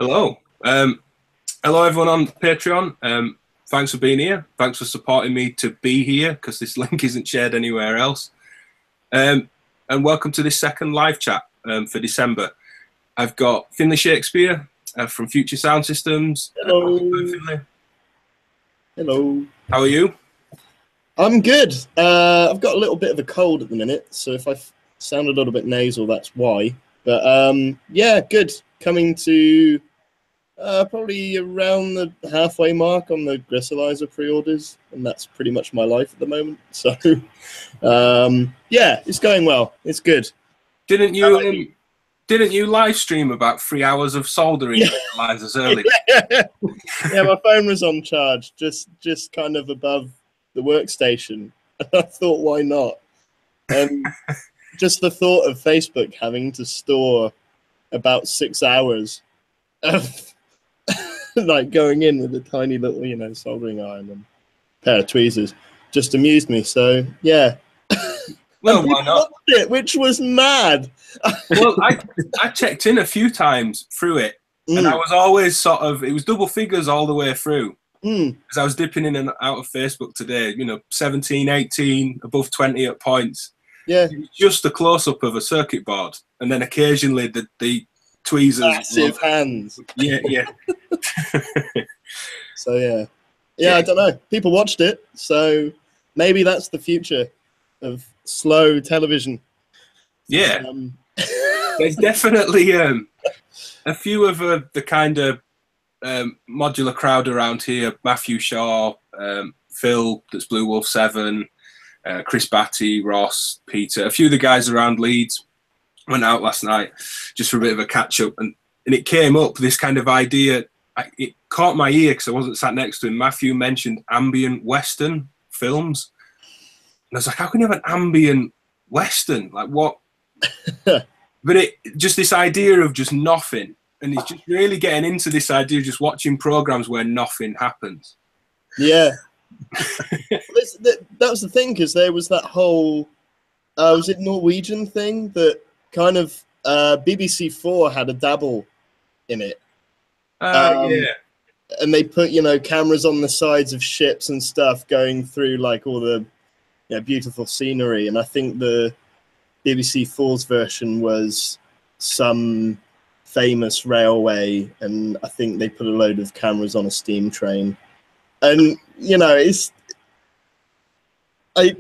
Hello. Hello, everyone on Patreon. Thanks for being here. Thanks for supporting me to be here, because this link isn't shared anywhere else. And welcome to this second live chat for December. I've got Finlay Shakespeare from Future Sound Systems. Hello. Finlay. Hello. How are you? I'm good. I've got a little bit of a cold at the minute, so if I sound a little bit nasal, that's why. But yeah, good. Coming to probably around the halfway mark on the Gresselizer pre-orders, and that's pretty much my life at the moment. So yeah, it's going well. It's good. Didn't you live stream about 3 hours of soldering lasers earlier? Yeah, my phone was on charge, just kind of above the workstation. I thought, why not? Just the thought of Facebook having to store about 6 hours of like going in with a tiny little, soldering iron and pair of tweezers just amused me. So yeah. Well, why not? It, which was mad. Well, I checked in a few times through it, and I was always it was double figures all the way through. Because I was dipping in and out of Facebook today, 17, 18, above 20 at points. Yeah. It was just a close-up of a circuit board, and then occasionally the tweezers. Massive hands. Yeah. So yeah, I don't know. People watched it, so maybe that's the future of slow television. Yeah. There's definitely a few of the kind of modular crowd around here. Matthew Shaw, Phil, that's Blue Wolf 7, Chris Batty, Ross, Peter. A few of the guys around Leeds went out last night just for a bit of a catch-up, and it came up, this kind of idea. It caught my ear because I wasn't sat next to him. Matthew mentioned ambient Western films. And I was like, how can you have an ambient Western? Like, what? But just this idea of just nothing. And he's just really getting into this idea of just watching programs where nothing happens. Yeah. That was the thing, because there was that whole, was it Norwegian thing that kind of BBC 4 had a dabble in it. Yeah. And they put, cameras on the sides of ships and stuff going through like all the beautiful scenery. And I think the BBC 4's version was some famous railway, and I think they put a load of cameras on a steam train. And it's I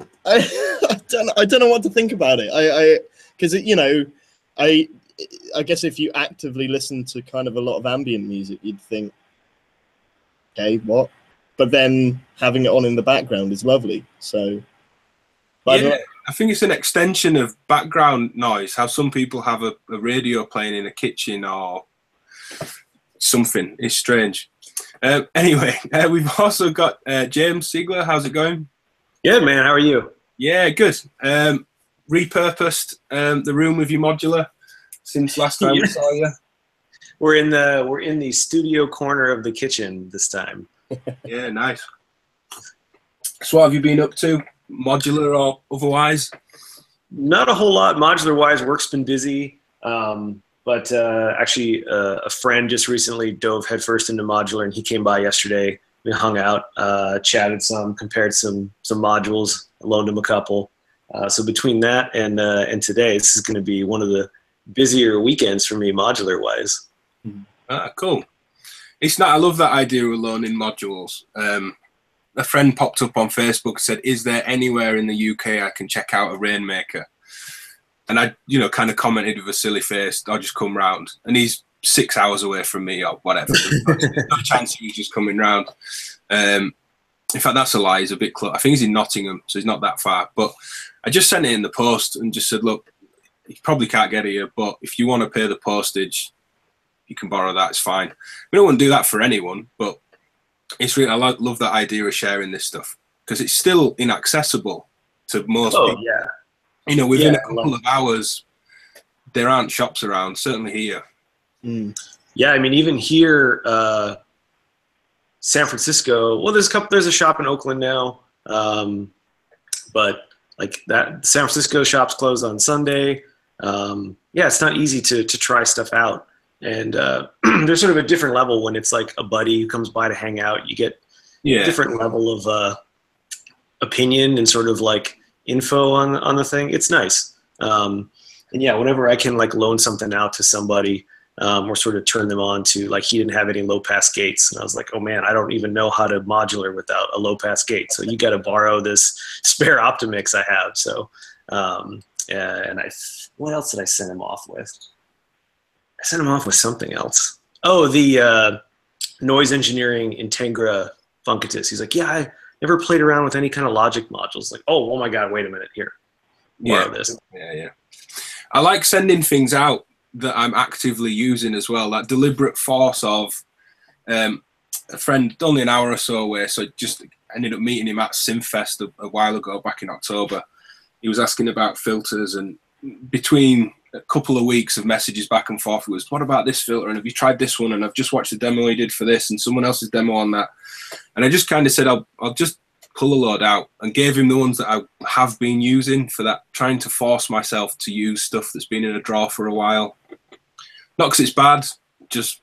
don't know what to think about it. Because I guess if you actively listen to kind of a lot of ambient music, you'd think, okay, what? But then having it on in the background is lovely. So yeah, I think it's an extension of background noise, how some people have a radio playing in a kitchen or something. It's strange. Anyway, we've also got James Cigler. How's it going? Good, man. How are you? Yeah, good. Repurposed the room with your modular since last time we saw you. We're in the studio corner of the kitchen this time. Yeah, nice. So what have you been up to, modular or otherwise? Not a whole lot. Modular-wise, work's been busy. But actually, a friend just recently dove headfirst into modular, and he came by yesterday. We hung out, chatted some, compared some modules, loaned him a couple. So between that and today, this is going to be one of the busier weekends for me, modular-wise. Cool. I love that idea of loaning modules. A friend popped up on Facebook and said, is there anywhere in the UK I can check out a Rainmaker? And I, kind of commented with a silly face, I'll just come round. And he's 6 hours away from me or whatever. There's no chance he was just coming round. In fact, that's a lie. He's a bit close. I think he's in Nottingham, so he's not that far. But I just sent it in the post and just said, look, you probably can't get it here, but if you want to pay the postage, you can borrow that. It's fine. We don't want to do that for anyone, but it's really, I love that idea of sharing this stuff because it's still inaccessible to most people. Yeah. Within a couple of hours, there aren't shops around, certainly here. Yeah, I mean, even here, San Francisco, well, there's a shop in Oakland now, but like that, San Francisco shop's closed on Sunday. Yeah, it's not easy to try stuff out. And there's sort of a different level when it's like a buddy who comes by to hang out. You get a different level of opinion and sort of like info on the thing. It's nice. And yeah, whenever I can like loan something out to somebody or sort of turn them on to, like, he didn't have any low pass gates. And I was like, oh man, I don't even know how to modular without a low pass gate. So you got to borrow this spare Optimix I have. So, and what else did I send him off with? I sent him off with something else. Oh, the noise engineering Integra Funkitus. He's like, yeah, I never played around with any kind of Logic modules. Like, oh my God, wait a minute here. Borrow this. Yeah. I like sending things out that I'm actively using as well. That deliberate force of a friend only an hour or so away, so just ended up meeting him at Synfest a while ago, back in October. He was asking about filters, and between a couple of weeks of messages back and forth, it was, what about this filter? And have you tried this one? And I've just watched the demo he did for this and someone else's demo on that. And I just kind of said, I'll just pull a load out, and gave him the ones that I have been using for that, trying to force myself to use stuff that's been in a drawer for a while. Not because it's bad, just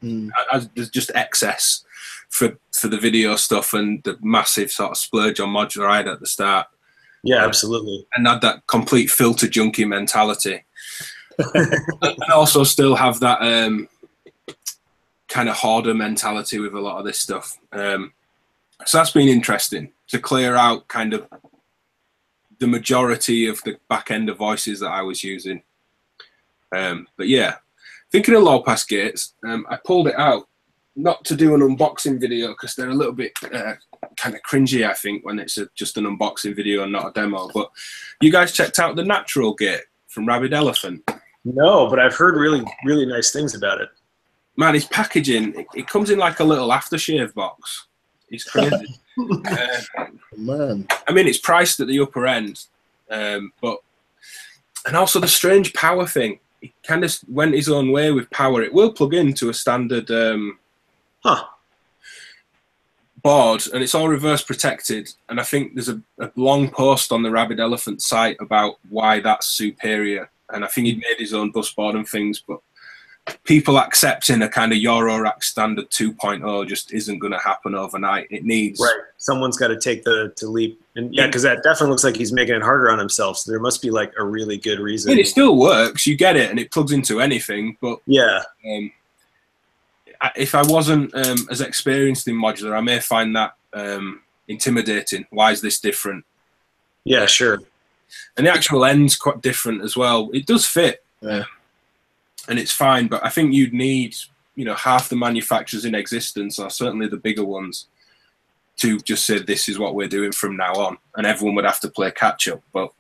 there's just excess for the video stuff and the massive sort of splurge on modular I had at the start. Yeah, absolutely. And had that complete filter junkie mentality. And also still have that kind of hoarder mentality with a lot of this stuff. So that's been interesting to clear out kind of the majority of the back end of voices that I was using. But yeah, thinking of low pass gates, I pulled it out, not to do an unboxing video because they're a little bit kind of cringy, I think, when it's just an unboxing video and not a demo. But you guys checked out the natural gate from Rabid Elephant? No, but I've heard really, really nice things about it. Man, his packaging, it comes in like a little aftershave box. It's crazy. Man, I mean, it's priced at the upper end, but and also the strange power thing. It kind of went his own way with power. It will plug into a standard board, and it's all reverse protected. And I think there's a long post on the Rabid Elephant site about why that's superior. And I think he'd made his own bus board and things, but people accepting a kind of Eurorack standard 2.0 just isn't going to happen overnight. It needs... Right. Someone's got to take the leap. And yeah, because that definitely looks like he's making it harder on himself. So there must be like a really good reason. I mean, it still works. You get it, and it plugs into anything. But yeah, if I wasn't as experienced in modular, I may find that intimidating. Why is this different? Yeah, sure. And the actual end's quite different as well. It does fit. And it's fine, but I think you'd need, half the manufacturers in existence, or certainly the bigger ones, to just say this is what we're doing from now on, and everyone would have to play catch up. But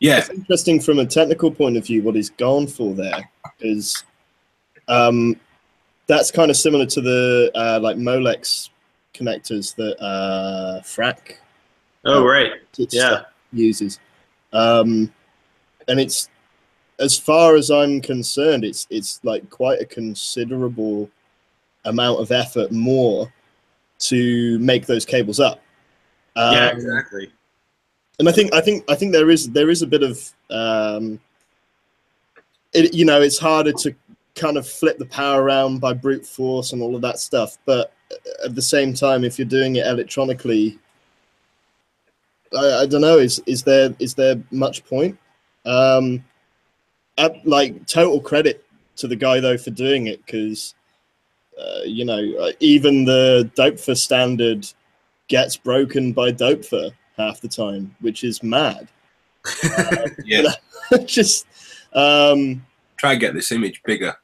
yeah, it's interesting from a technical point of view what he's gone for there, because that's kind of similar to the like Molex connectors that Frac uses, and it's, as far as I'm concerned, it's like quite a considerable amount of effort more to make those cables up. Yeah, exactly. And I think there is a bit of it's harder to kind of flip the power around by brute force and all of that stuff. But at the same time, if you're doing it electronically, I don't know. Is there much point? Like, total credit to the guy though for doing it, because even the Dopefer standard gets broken by Dopefer half the time, which is mad. Yeah. Just try and get this image bigger.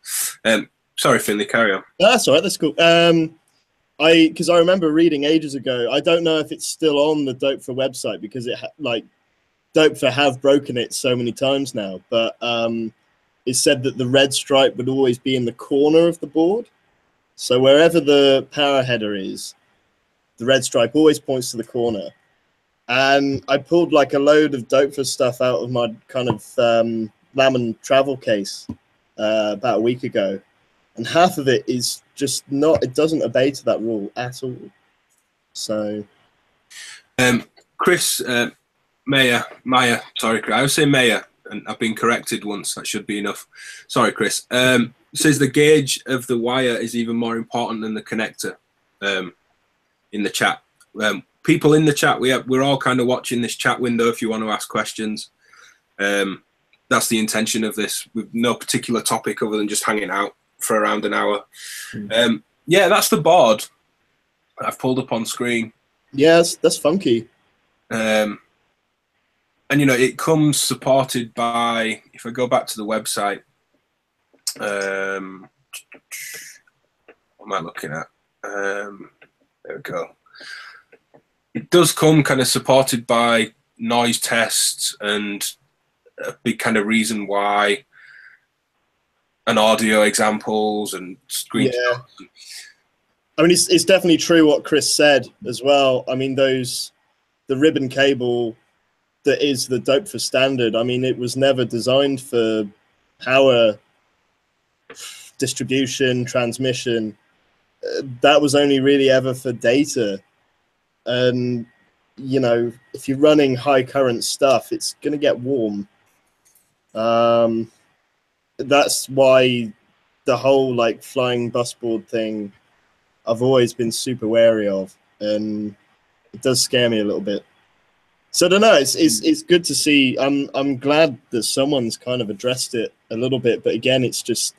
Sorry, Finlay, carry on. That's all right. That's cool. Because I remember reading ages ago. I don't know if it's still on the Dopefer website, because it Dopefer have broken it so many times now, but it said that the red stripe would always be in the corner of the board. So wherever the power header is, the red stripe always points to the corner. And I pulled like a load of Dopefer stuff out of my kind of Lamon travel case about a week ago. And half of it is just not, it doesn't obey to that rule at all. So. Chris... Meyer, sorry, I would say Meyer. and I've been corrected once. That should be enough. Sorry, Chris. Says the gauge of the wire is even more important than the connector. In the chat, people in the chat, we're all kind of watching this chat window. If you want to ask questions, that's the intention of this, with no particular topic other than just hanging out for around an hour. Yeah, that's the board I've pulled up on screen. Yes, that's funky. And you know, it comes supported by, if I go back to the website, what am I looking at? There we go. It does come kind of supported by noise tests and a big kind of reason why, and audio examples and screenshots. Yeah. I mean, it's definitely true what Chris said as well. I mean, the ribbon cable that is the dope for standard, I mean, it was never designed for power distribution, transmission. That was only really ever for data. And, you know, if you're running high current stuff, it's going to get warm. That's why the whole like flying busboard thing I've always been super wary of, and it does scare me a little bit. So I don't know. It's good to see. I'm glad that someone's kind of addressed it a little bit, but again, it's just,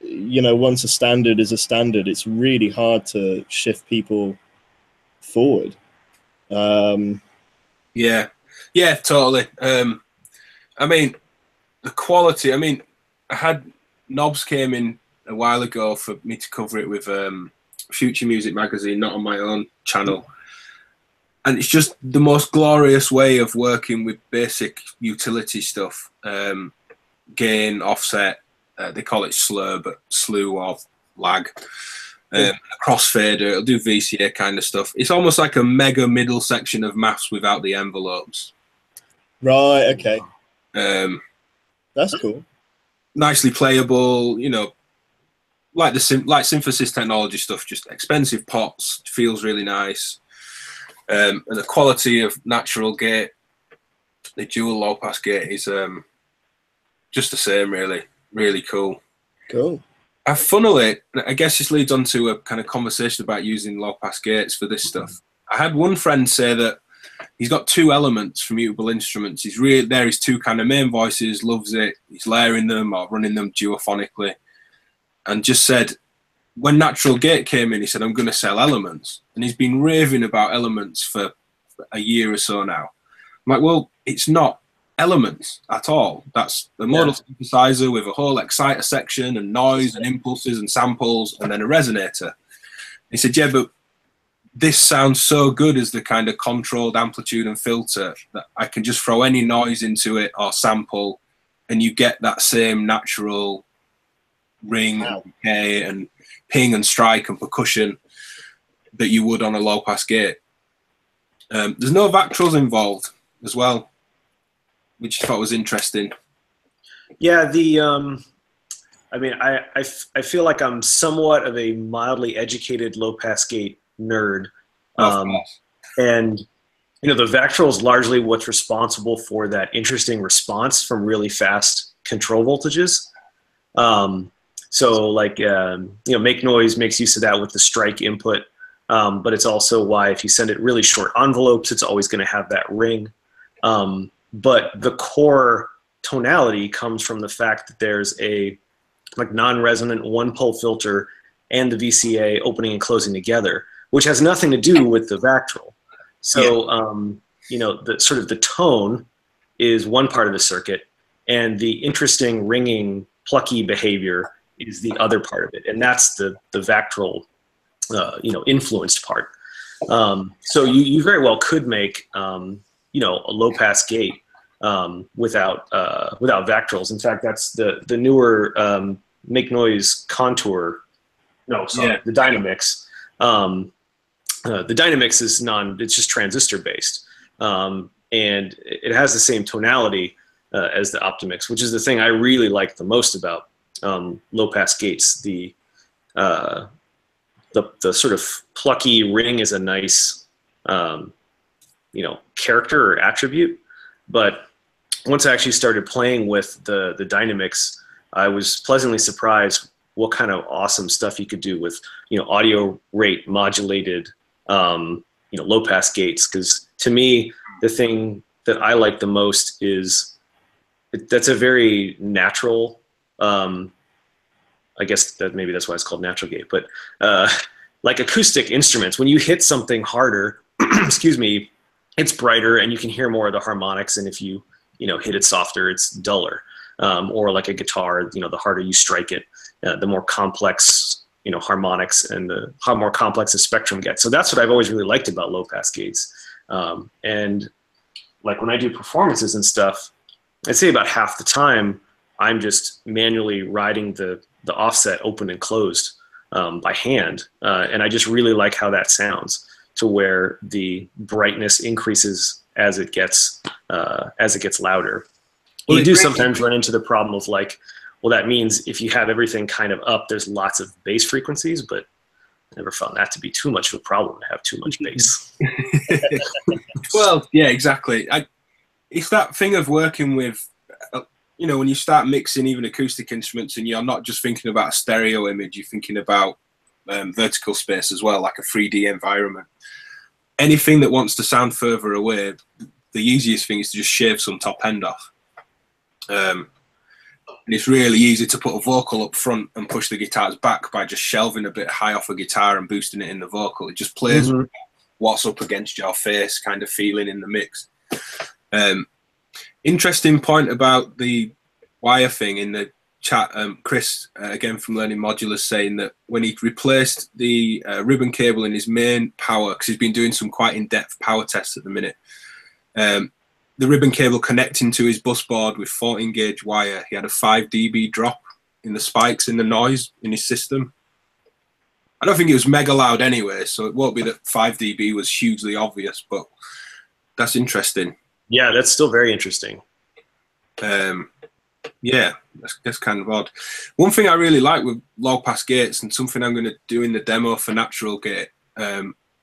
you know, once a standard is a standard, it's really hard to shift people forward. Yeah, totally. I mean, the quality. I mean, I had Knobs came in a while ago for me to cover it with Future Music Magazine, not on my own channel. And it's just the most glorious way of working with basic utility stuff. Gain, offset, they call it slur, but slew or lag. Crossfader, it'll do VCA kind of stuff. It's almost like a mega middle section of maths without the envelopes. Right, okay. That's cool. Nicely playable, you know, like synthesis technology stuff, just expensive pots, feels really nice. And the quality of natural gate, the dual low pass gate is just the same, really, really cool. Cool. Funnily, I guess this leads on to a kind of conversation about using low pass gates for this stuff. I had one friend say that he's got two elements for mutable instruments. He's really there. His two kind of main voices, loves it. He's layering them or running them duophonically, and just said when Natural Gate came in, he said, "I'm going to sell elements," and he's been raving about elements for a year or so now. I'm like, well, it's not elements at all. That's a modal synthesizer with a whole exciter section and noise and impulses and samples and then a resonator. He said, yeah, but this sounds so good as the kind of controlled amplitude and filter that I can just throw any noise into it or sample and you get that same natural ring and decay and ping and strike and percussion that you would on a low pass gate. There's no Vactrals involved as well, which I thought was interesting. Yeah, I mean, I feel like I'm somewhat of a mildly educated low pass gate nerd. And, you know, the Vactral is largely what's responsible for that interesting response from really fast control voltages. So like, you know, Make Noise makes use of that with the strike input. But it's also why if you send it really short envelopes, it's always going to have that ring. But the core tonality comes from the fact that there's a like non-resonant one-pole filter and the VCA opening and closing together, which has nothing to do with the Vactral. So, you know, the sort of the tone is one part of the circuit, and the interesting ringing, plucky behavior is the other part of it, and that's the Vactral, you know, influenced part. So you very well could make you know, a low pass gate without Vactrals. In fact, that's the newer Make Noise Contour. No, sorry, the Dynamix. The Dynamix is it's just transistor based, and it has the same tonality as the Optimix, which is the thing I really like the most about low pass gates. The sort of plucky ring is a nice you know, character or attribute, but once I actually started playing with the dynamics, I was pleasantly surprised what kind of awesome stuff you could do with, audio rate modulated, low pass gates. Because to me, the thing that I like the most is that's a very natural, I guess that maybe that's why it's called natural gate, but like acoustic instruments, when you hit something harder, excuse me, it's brighter and you can hear more of the harmonics. And if you, hit it softer, it's duller. Or like a guitar, the harder you strike it, the more complex, harmonics and how more complex the spectrum gets. So that's what I've always really liked about low pass gates. And like when I do performances and stuff, I'd say about half the time I'm just manually riding the offset open and closed by hand. And I just really like how that sounds, to where the brightness increases as it gets louder. Well, you do sometimes run into the problem of like, well, that means if you have everything kind of up, there's lots of bass frequencies, but I never found that to be too much of a problem to have too much bass. Well, yeah, exactly. It's that thing of working with, when you start mixing even acoustic instruments and you're not just thinking about a stereo image, you're thinking about vertical space as well, like a 3D environment. Anything that wants to sound further away, the easiest thing is to just shave some top end off. And it's really easy to put a vocal up front and push the guitars back by just shelving a bit high off a guitar and boosting it in the vocal. It just plays what's up against your face kind of feeling in the mix. Interesting point about the wire thing in the chat. Chris, again from Learning Modulars, saying that when he replaced the ribbon cable in his main power, because he's been doing some quite in-depth power tests at the minute, the ribbon cable connecting to his bus board with 14 gauge wire, he had a 5 dB drop in the spikes in the noise in his system. I don't think it was mega loud anyway, so it won't be that 5 dB was hugely obvious, but that's interesting. Yeah, that's still very interesting. Yeah, that's kind of odd. One thing I really like with low pass gates, and something I'm going to do in the demo for natural gate,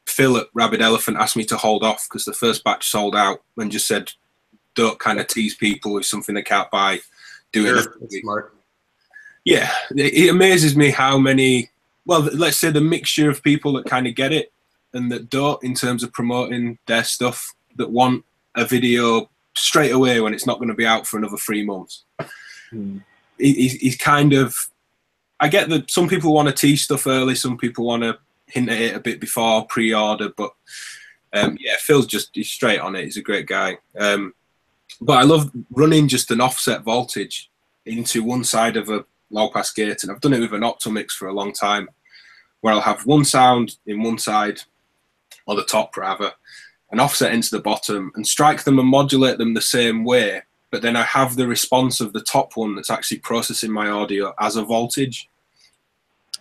Phil at Rabid Elephant asked me to hold off because the first batch sold out and just said, don't kind of tease people with something they can't buy. Sure, that's smart. Yeah, it amazes me how many, well, let's say the mixture of people that kind of get it and that don't, in terms of promoting their stuff, that want a video straight away when it's not going to be out for another 3 months. He's kind of, I get that some people want to tease stuff early, some people want to hint at it a bit before pre-order, but yeah, Phil's he's straight on it. He's a great guy. But I love running just an offset voltage into one side of a low pass gate, and I've done it with an Optomix for a long time, where I'll have one sound in one side, or the top rather, and offset into the bottom, and strike them and modulate them the same way, but then I have the response of the top one that's actually processing my audio as a voltage.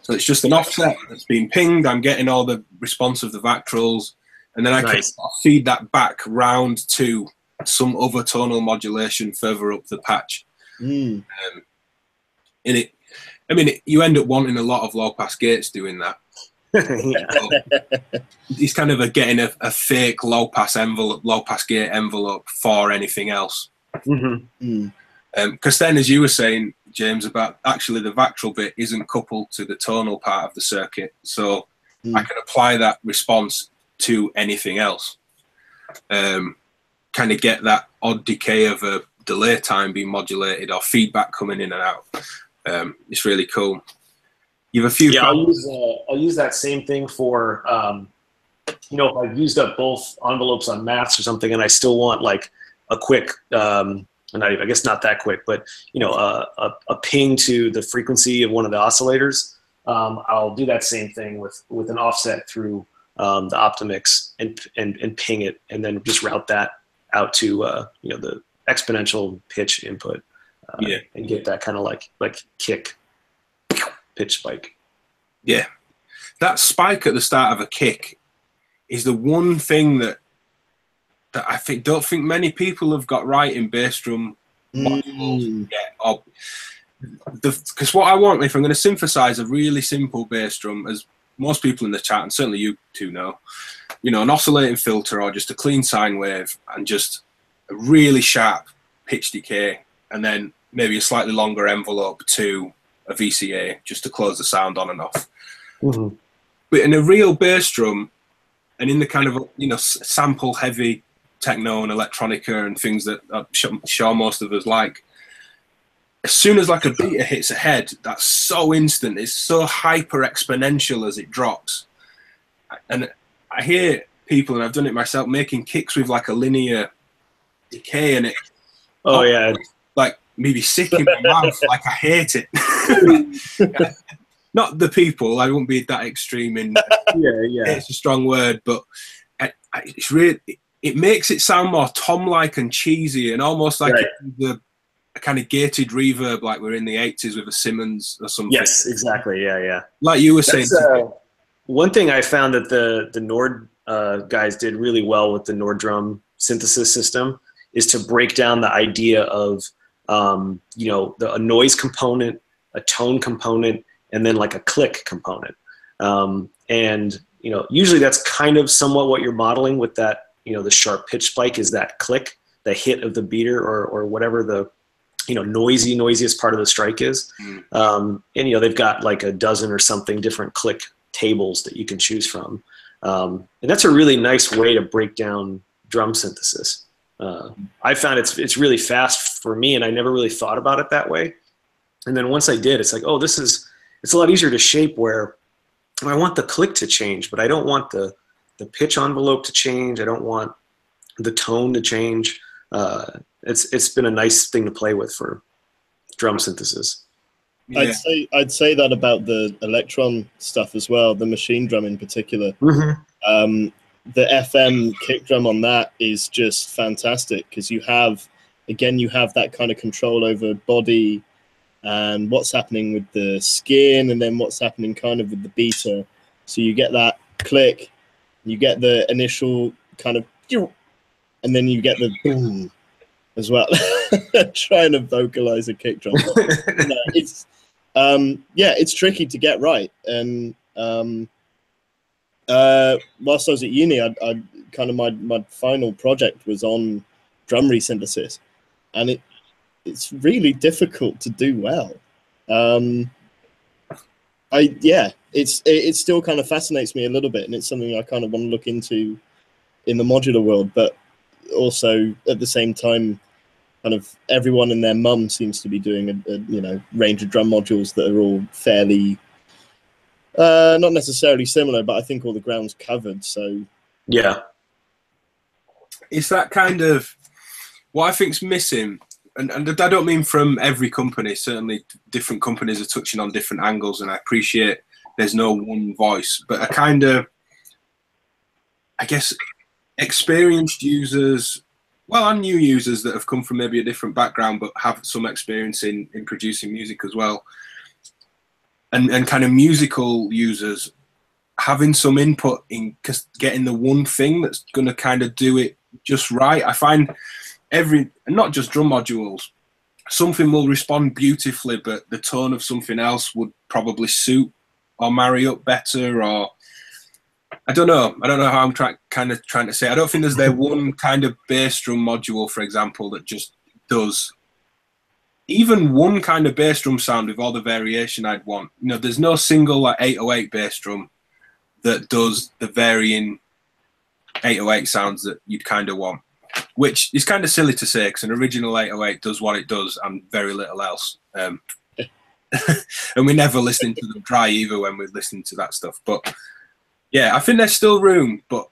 So it's just an offset that's being pinged, I'm getting all the response of the Vactrals, and then I can feed that back round to some other tonal modulation further up the patch. And you end up wanting a lot of low pass gates doing that. He's kind of getting a fake low pass gate envelope for anything else. Because then, as you were saying, James, about actually the Vactral bit isn't coupled to the tonal part of the circuit, so I can apply that response to anything else. Kind of get that odd decay of a delay time being modulated or feedback coming in and out. It's really cool. You have a few. Yeah, I'll use that same thing for if I've used up both envelopes on maths or something, and I still want like a quick, I guess not that quick, but a ping to the frequency of one of the oscillators. I'll do that same thing with an offset through the Optomix and ping it, and then just route that out to the exponential pitch input, and get that kind of like kick pitch spike. Yeah, that spike at the start of a kick is the one thing that I don't think many people have got right in bass drum modules yet. Because what I want, if I'm going to synthesize a really simple bass drum, as most people in the chat, and certainly you two know, an oscillating filter or just a clean sine wave and just a really sharp pitch decay, and then maybe a slightly longer envelope to a VCA just to close the sound on and off. Mm-hmm. But in a real bass drum, and in the kind of, you know, sample heavy techno and electronica and things that I'm sure most of us like, as soon as like a beater hits a head, that's so instant. It's so hyper exponential as it drops. And I hear people, and I've done it myself, making kicks with like a linear decay, and it, oh yeah, like maybe sick in my mouth. Like I hate it. Not the people. I won't be that extreme in. yeah. It's a strong word, but it's really. It makes it sound more Tom-like and cheesy, and almost like a kind of gated reverb, like we're in the 80s with a Simmons or something. Yes, exactly. Yeah. Like you were saying. One thing I found that the Nord guys did really well with the Nord drum synthesis system is to break down the idea of you know, a noise component, a tone component, and then like a click component. And you know, usually that's kind of somewhat what you're modeling with that. You know, the sharp pitch spike is that click, the hit of the beater, or whatever the, you know, noisiest part of the strike is. And you know, they've got like a dozen or something different click tables that you can choose from. And that's a really nice way to break down drum synthesis. I found it's really fast for me, and I never really thought about it that way. And then once I did, it's like, oh, it's a lot easier to shape, where I want the click to change, but I don't want the pitch envelope to change. I don't want the tone to change. It's been a nice thing to play with for drum synthesis. Yeah. I'd say that about the electron stuff as well, the machine drum in particular. Mm-hmm. The FM kick drum on that is just fantastic, because you have that kind of control over body and what's happening with the skin, and then what's happening kind of with the beater. So you get that click, you get the initial kind of, and then you get the boom as well. Trying to vocalize a kick drum. It's it's tricky to get right. And whilst I was at uni, I kind of my final project was on drum resynthesis, and it's really difficult to do well. It still kind of fascinates me a little bit, and it's something I kind of want to look into in the modular world, but also at the same time, kind of everyone and their mum seems to be doing a range of drum modules that are all fairly not necessarily similar, but I think all the ground's covered. So yeah, it's that kind of what I think's missing. And I don't mean from every company. Certainly, different companies are touching on different angles, and I appreciate there's no one voice. But a kind of, I guess, experienced users, well, and new users that have come from maybe a different background but have some experience in producing music as well, and kind of musical users having some input in getting the one thing that's going to kind of do it just right. I find not just drum modules, something will respond beautifully, but the tone of something else would probably suit or marry up better, or I don't know how I'm trying to say. I don't think there's one kind of bass drum module, for example, that just does even one kind of bass drum sound with all the variation I'd want. You know, there's no single like 808 bass drum that does the varying 808 sounds that you'd kind of want. Which is kind of silly to say, because an original 808 does what it does and very little else. And we're never listening to them dry either when we're listening to that stuff. But yeah, I think there's still room, but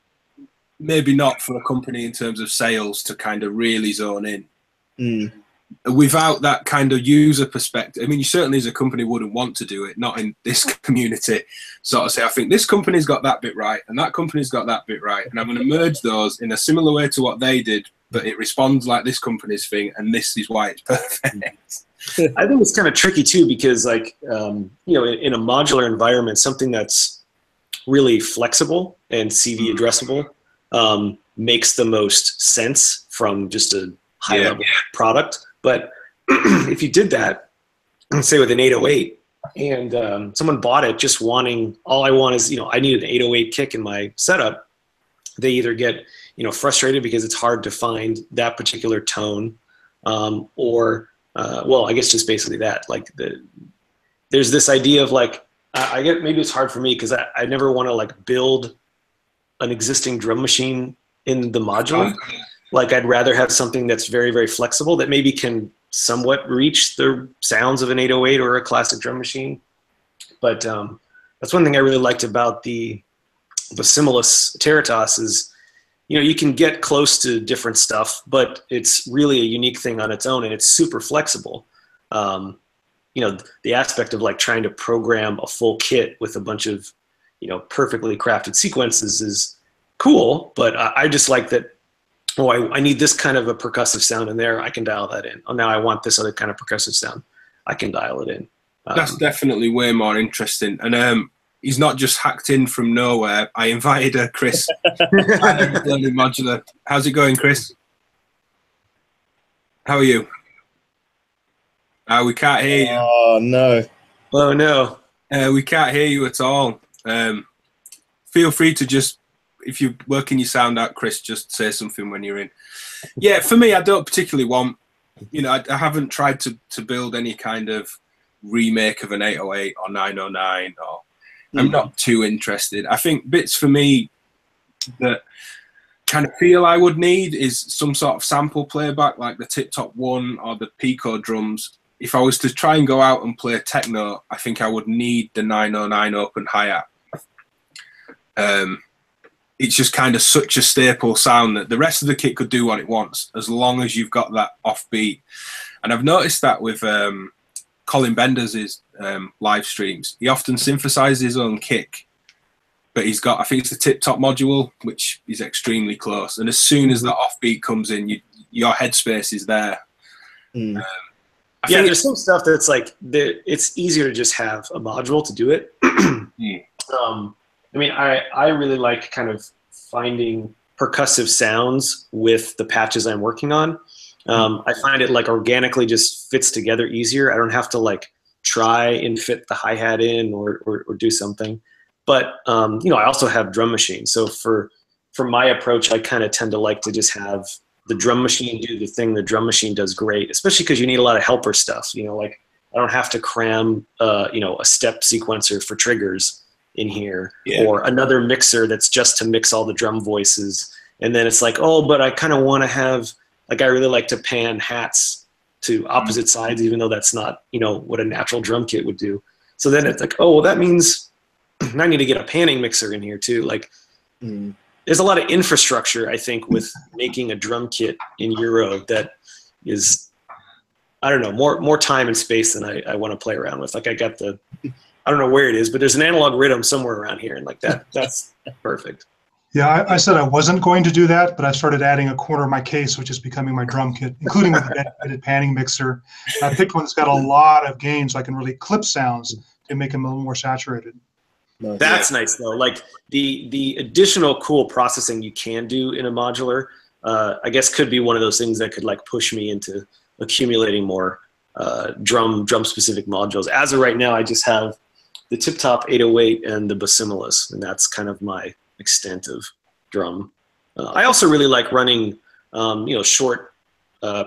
maybe not for a company in terms of sales to kind of really zone in. Without that kind of user perspective. I mean, you certainly as a company wouldn't want to do it, not in this community. Sort of say, I think this company's got that bit right and that company's got that bit right, and I'm going to merge those in a similar way to what they did, but it responds like this company's thing, and this is why it's perfect. I think it's kind of tricky too, because like, in a modular environment, something that's really flexible and CV addressable makes the most sense from just a high level product. But if you did that, say with an 808, and someone bought it just wanting, all I want is, I need an 808 kick in my setup, they either get, frustrated because it's hard to find that particular tone, or well, I guess just basically that. Like there's this idea of like, I get, maybe it's hard for me because I never want to like build an existing drum machine in the modular. Like I'd rather have something that's very, very flexible that maybe can somewhat reach the sounds of an 808 or a classic drum machine. But that's one thing I really liked about the Simulus Territas is, you know, you can get close to different stuff, but it's really a unique thing on its own, and it's super flexible. You know, the aspect of like trying to program a full kit with a bunch of, you know, perfectly crafted sequences is cool, but I just like that, oh, I need this kind of a percussive sound in there, I can dial that in. Oh, now I want this other kind of percussive sound, I can dial it in. That's definitely way more interesting. And he's not just hacked in from nowhere. I invited Chris. Learning Modular. How's it going, Chris? How are you? We can't hear you. Oh, no. Oh, no. We can't hear you at all. Feel free to just, if you're working your sound out, Chris, just say something when you're in. Yeah, for me, I don't particularly want, you know, I haven't tried to build any kind of remake of an 808 or 909, or I'm not too interested. I think bits for me that kind of feel I would need is some sort of sample playback, like the Tip Top 1 or the Pico drums. If I was to try and go out and play techno, I think I would need the 909 open hi-hat. It's just kind of such a staple sound that the rest of the kit could do what it wants as long as you've got that offbeat. And I've noticed that with Colin Benders' live streams. He often synthesizes his own kick, but he's got, I think it's the Tip Top module, which is extremely close. And as soon as that offbeat comes in, your headspace is there. Yeah, there's some stuff that's like, it's easier to just have a module to do it. I mean, I really like kind of finding percussive sounds with the patches I'm working on. I find it like organically just fits together easier. I don't have to like try and fit the hi-hat in or do something. But, you know, I also have drum machines. So for my approach, I kind of tend to like to just have the drum machine do the thing the drum machine does great, especially because you need a lot of helper stuff. You know, like I don't have to cram, you know, a step sequencer for triggers in here, or another mixer that's just to mix all the drum voices. And then it's like, oh, but I kind of want to have, like, I really like to pan hats to opposite sides, even though that's not, you know, what a natural drum kit would do. So then it's like, oh, well, that means I need to get a panning mixer in here too. Like, there's a lot of infrastructure, I think, with making a drum kit in Euro that is, I don't know, more time and space than I want to play around with. Like I got the, I don't know where it is, but there's an analog rhythm somewhere around here, and like that's perfect. Yeah, I said I wasn't going to do that, but I started adding a corner of my case, which is becoming my drum kit, including with the dedicated panning mixer. And I picked one that's got a lot of gain, so I can really clip sounds to make them a little more saturated. That's nice though. Like the additional cool processing you can do in a modular, I guess could be one of those things that could like push me into accumulating more drum specific modules. As of right now, I just have the Tip Top 808 and the Basimilus, and that's kind of my extent of drum. I also really like running, you know, short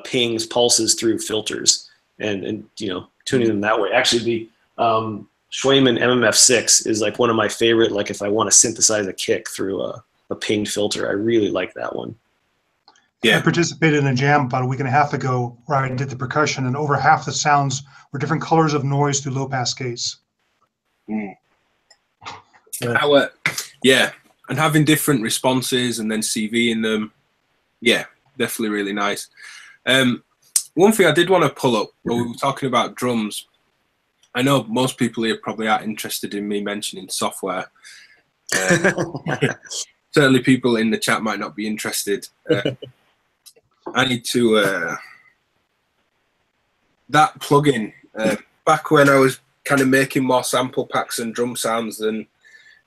pings, pulses through filters, and you know, tuning them that way. Actually, the Schweiman MMF6 is like one of my favorite, like if I want to synthesize a kick through a pinged filter, I really like that one. Yeah. I participated in a jam about a week and a half ago where I did the percussion, and over half the sounds were different colors of noise through low pass gates. Yeah, and having different responses and then CV in them, yeah, definitely really nice. One thing I did want to pull up when we were talking about drums, I know most people here probably aren't interested in me mentioning software. Certainly people in the chat might not be interested. I need to, that plugin, back when I was kind of making more sample packs and drum sounds than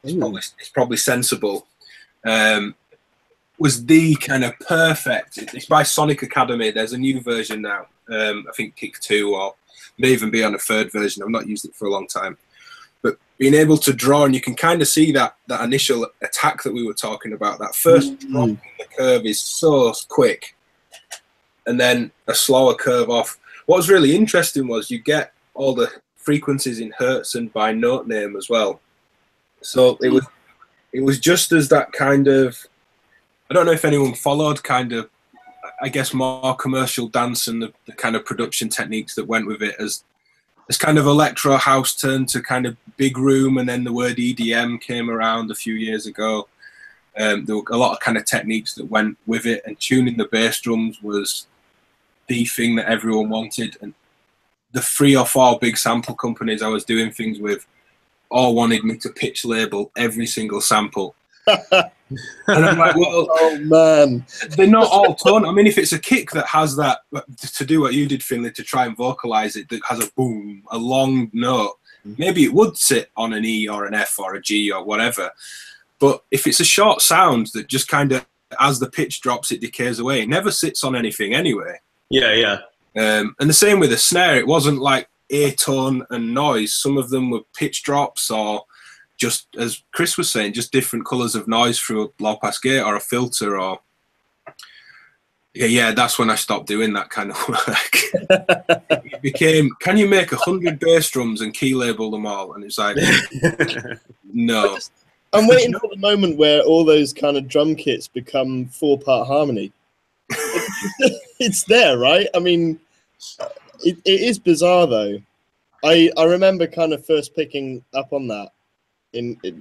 it's probably sensible, was the kind of perfect, it's by Sonic Academy. There's a new version now, I think Kick 2, or may even be on a third version. I've not used it for a long time. But being able to draw, and you can kind of see that initial attack that we were talking about, that first drop in the curve is so quick. and then a slower curve off. What was really interesting was you get all the frequencies in hertz and by note name as well. So it was just as that kind of, I don't know if anyone followed kind of, I guess, more commercial dance and the kind of production techniques that went with it, as kind of electro house turned to kind of big room, and then the word EDM came around a few years ago. There were a lot of kind of techniques that went with it, and tuning the bass drums was the thing that everyone wanted. And the 3 or 4 big sample companies I was doing things with all wanted me to pitch label every single sample. And I'm like, well, oh man, they're not all tone. I mean, if it's a kick that has that, to do what you did, Finlay, to try and vocalize it, that has a boom, a long note, maybe it would sit on an E or an F or a G or whatever. But if it's a short sound that just kind of, as the pitch drops, it decays away, it never sits on anything anyway. Yeah, yeah. And the same with the snare. It wasn't like A tone and noise. Some of them were pitch drops, or just, as Chris was saying, just different colors of noise through a low pass gate or a filter. Or yeah, that's when I stopped doing that kind of work. It became, can you make 100 bass drums and key label them all? And it's like, no. I'm waiting for the moment where all those kind of drum kits become 4-part harmony. It's there, right? I mean, it is bizarre though. I remember kind of first picking up on that,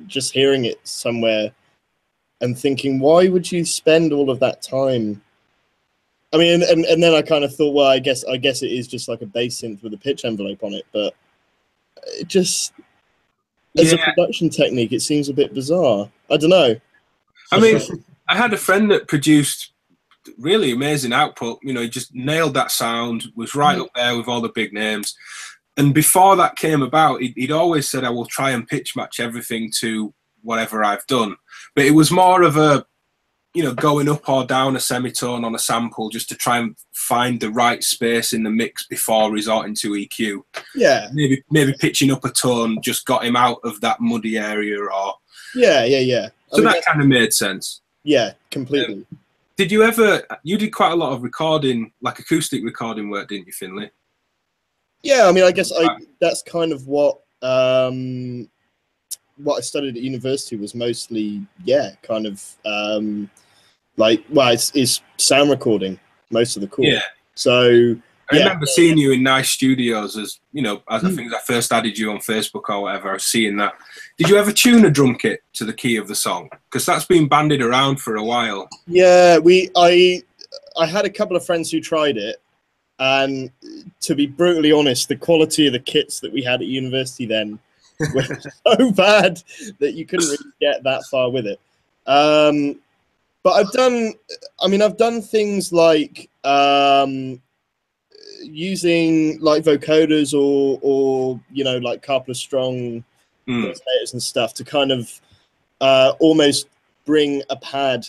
just hearing it somewhere and thinking, why would you spend all of that time? I mean, and then I kind of thought, well, I guess it is just like a bass synth with a pitch envelope on it, but it just, as a production technique, it seems a bit bizarre. I don't know. I mean, I had a friend that produced really amazing output. You know, he just nailed that sound, was right up there with all the big names. And before that came about, he'd always said, I will try and pitch match everything to whatever I've done. But it was more of a, you know, going up or down a semitone on a sample just to try and find the right space in the mix before resorting to EQ. Yeah. Maybe pitching up a tone just got him out of that muddy area, or... Yeah. So that kind of made sense. Yeah, completely. Did you ever... You did quite a lot of recording, like acoustic recording work, didn't you, Finlay? Yeah, I mean, I guess that's kind of what I studied at university was mostly, kind of like, well, it's sound recording, most of the course. Yeah. So I remember seeing you in nice studios, as you know, as I think I first added you on Facebook or whatever. I was seeing that. Did you ever tune a drum kit to the key of the song? Because that's been bandied around for a while. Yeah, I had a couple of friends who tried it, and to be brutally honest, the quality of the kits that we had at university then were so bad that you couldn't really get that far with it. But I've done things like using like vocoders or you know, like Carpenter Strong translators and stuff to kind of almost bring a pad,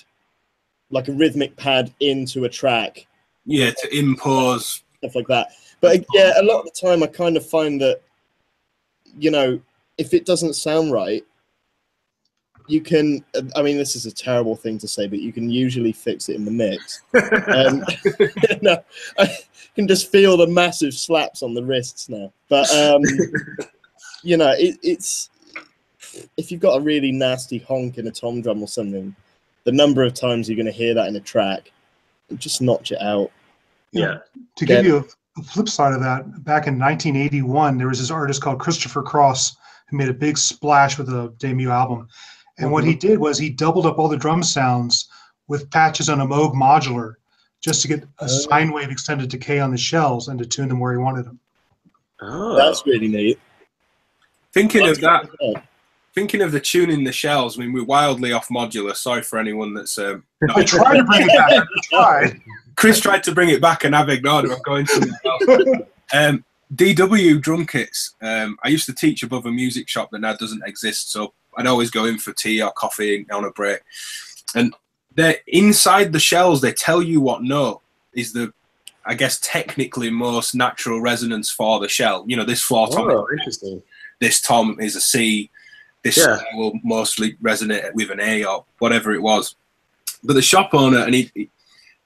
like a rhythmic pad, into a track. Yeah, to impose stuff like that. But yeah, a lot of the time I kind of find that, you know, if it doesn't sound right, you can, I mean, this is a terrible thing to say, but you can usually fix it in the mix. No, I can just feel the massive slaps on the wrists now. But, you know, it's, if you've got a really nasty honk in a tom drum or something, the number of times you're going to hear that in a track, just notch it out. Yeah. To give you a flip side of that, back in 1981, there was this artist called Christopher Cross who made a big splash with a debut album. And what he did was he doubled up all the drum sounds with patches on a Moog modular just to get a sine wave extended decay on the shells and to tune them where he wanted them. Oh, that's really neat. Thinking of that, thinking of the tuning the shells, I mean, we're wildly off modular. Sorry for anyone that's... I tried to bring it back. I tried. Chris tried to bring it back and I've ignored it. I'm going somewhere else. DW drum kits. I used to teach above a music shop that now doesn't exist, so I'd always go in for tea or coffee on a break. And they're inside the shells, they tell you what note is the, I guess, technically most natural resonance for the shell. You know, this floor tom, interesting. This tom is a C, this will mostly resonate with an A or whatever it was. But the shop owner, and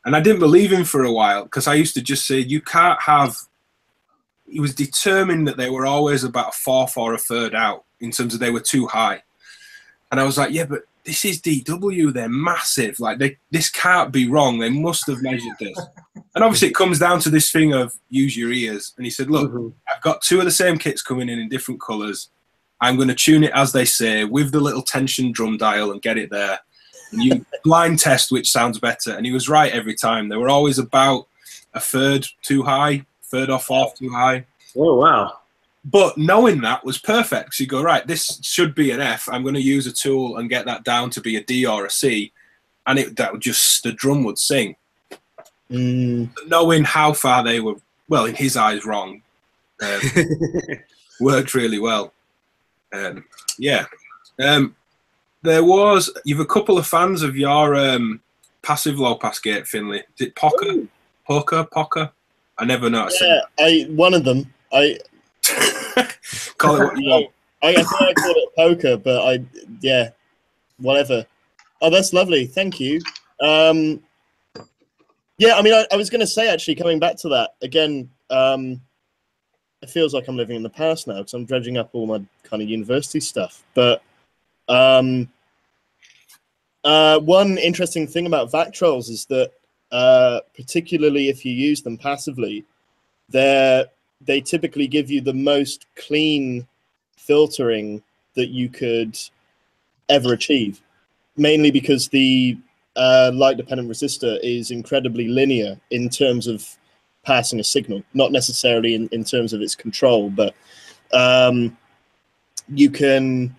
And I didn't believe him for a while because I used to just say, you can't have. He was determined that they were always about a fourth or a third out in terms of they were too high. And I was like, yeah, but this is DW. They're massive. Like, this can't be wrong. They must have measured this. And obviously it comes down to this thing of use your ears. And he said, look, I've got 2 of the same kits coming in different colours. I'm going to tune it as they say with the little tension drum dial and get it there. And you blind test which sounds better. And he was right every time. They were always about a third too high, third or fourth too high. Oh, wow. But knowing that was perfect. So you go, right, this should be an F. I'm going to use a tool and get that down to be a D or a C. And that would just, the drum would sing. Knowing how far they were, well, in his eyes, wrong, worked really well. Yeah. There was, you've a couple of fans of your passive low pass gate, Finlay. Is it POCA? POCA? I never know. Yeah, one of them. Call it what you want. I think I called it POCA, but yeah, whatever. Oh, that's lovely. Thank you. Yeah, I mean, I was going to say, actually, coming back to that, again, it feels like I'm living in the past now because I'm dredging up all my kind of university stuff. But one interesting thing about Vactrols is that, particularly if you use them passively, they typically give you the most clean filtering that you could ever achieve, mainly because the light-dependent resistor is incredibly linear in terms of passing a signal, not necessarily in terms of its control, but you can,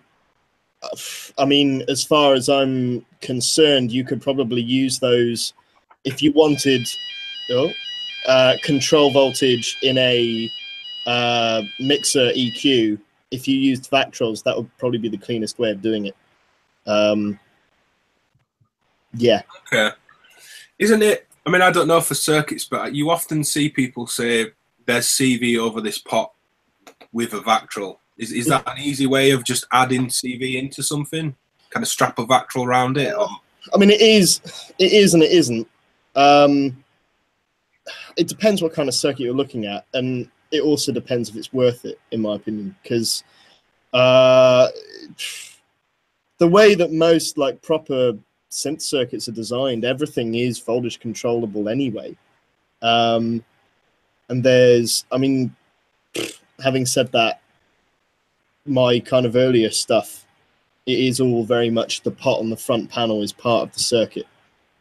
I mean, as far as I'm concerned, you could probably use those if you wanted control voltage in a mixer EQ. If you used Vactrols, that would probably be the cleanest way of doing it. Yeah. Okay. Isn't it? I mean, I don't know for circuits, but you often see people say there's CV over this pot with a Vactrol. Is that an easy way of just adding CV into something? Kind of strap a Vactrol around it? Or? I mean, it is and it isn't. It depends what kind of circuit you're looking at, and it also depends if it's worth it, in my opinion, because the way that most like proper synth circuits are designed, everything is voltage controllable anyway. And there's, I mean, having said that, my kind of earlier stuff, it is all very much the pot on the front panel is part of the circuit.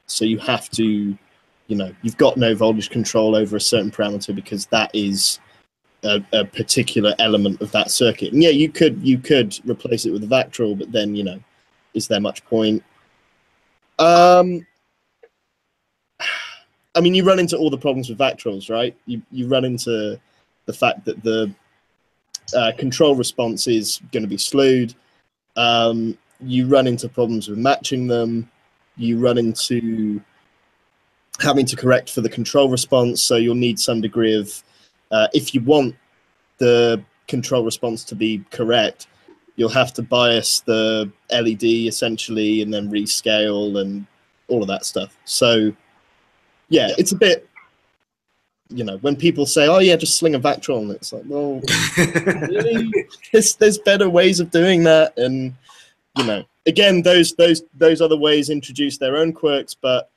So you have to, you know, you've got no voltage control over a certain parameter because that is a particular element of that circuit. And yeah, you could replace it with a Vactrol, but then, you know, is there much point? I mean, you run into all the problems with Vactrols, right? You run into the fact that the control response is going to be slewed. You run into problems with matching them. You run into having to correct for the control response, so you'll need some degree of, if you want the control response to be correct, you'll have to bias the LED essentially and then rescale and all of that stuff. So yeah, it's a bit, you know, when people say, oh yeah, just sling a Vactrol, and it's like, well, really? There's better ways of doing that. And, you know, again, those other ways introduce their own quirks, but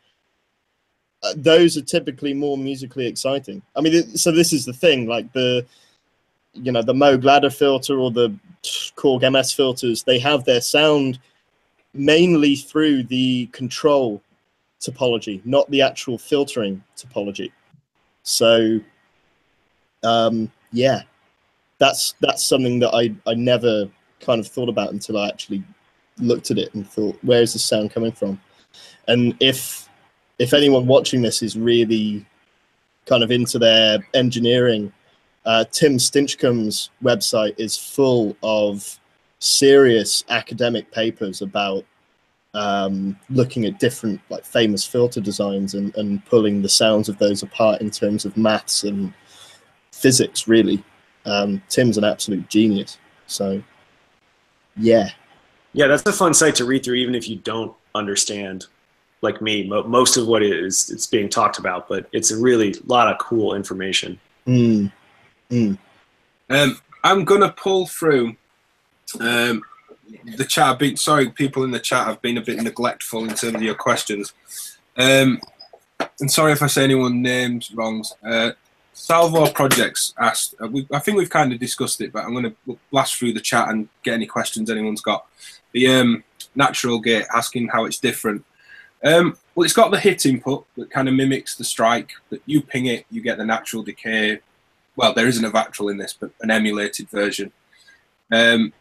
those are typically more musically exciting. I mean, so this is the thing, like the Moog ladder filter or the Korg MS filters, they have their sound mainly through the control topology, not the actual filtering topology. So, yeah, that's something that I never kind of thought about until I actually looked at it and thought, where is the sound coming from? And if anyone watching this is really kind of into their engineering, Tim Stinchcombe's website is full of serious academic papers about looking at different like famous filter designs and pulling the sounds of those apart in terms of maths and physics, really. Tim's an absolute genius. So, yeah. Yeah, that's a fun site to read through, even if you don't understand like me. Most of what it's being talked about, but it's a really lot of cool information. Mm. Mm. I'm gonna pull through the chat. Sorry, people in the chat have been a bit neglectful in terms of your questions. And sorry if I say anyone's names wrong. Salvo Projects asked, I think we've kind of discussed it, but I'm going to blast through the chat and get any questions anyone's got. The natural gate, asking how it's different. Well, it's got the hit input that kind of mimics the strike, but you ping it, you get the natural decay. Well, there isn't a Vactral in this, but an emulated version. You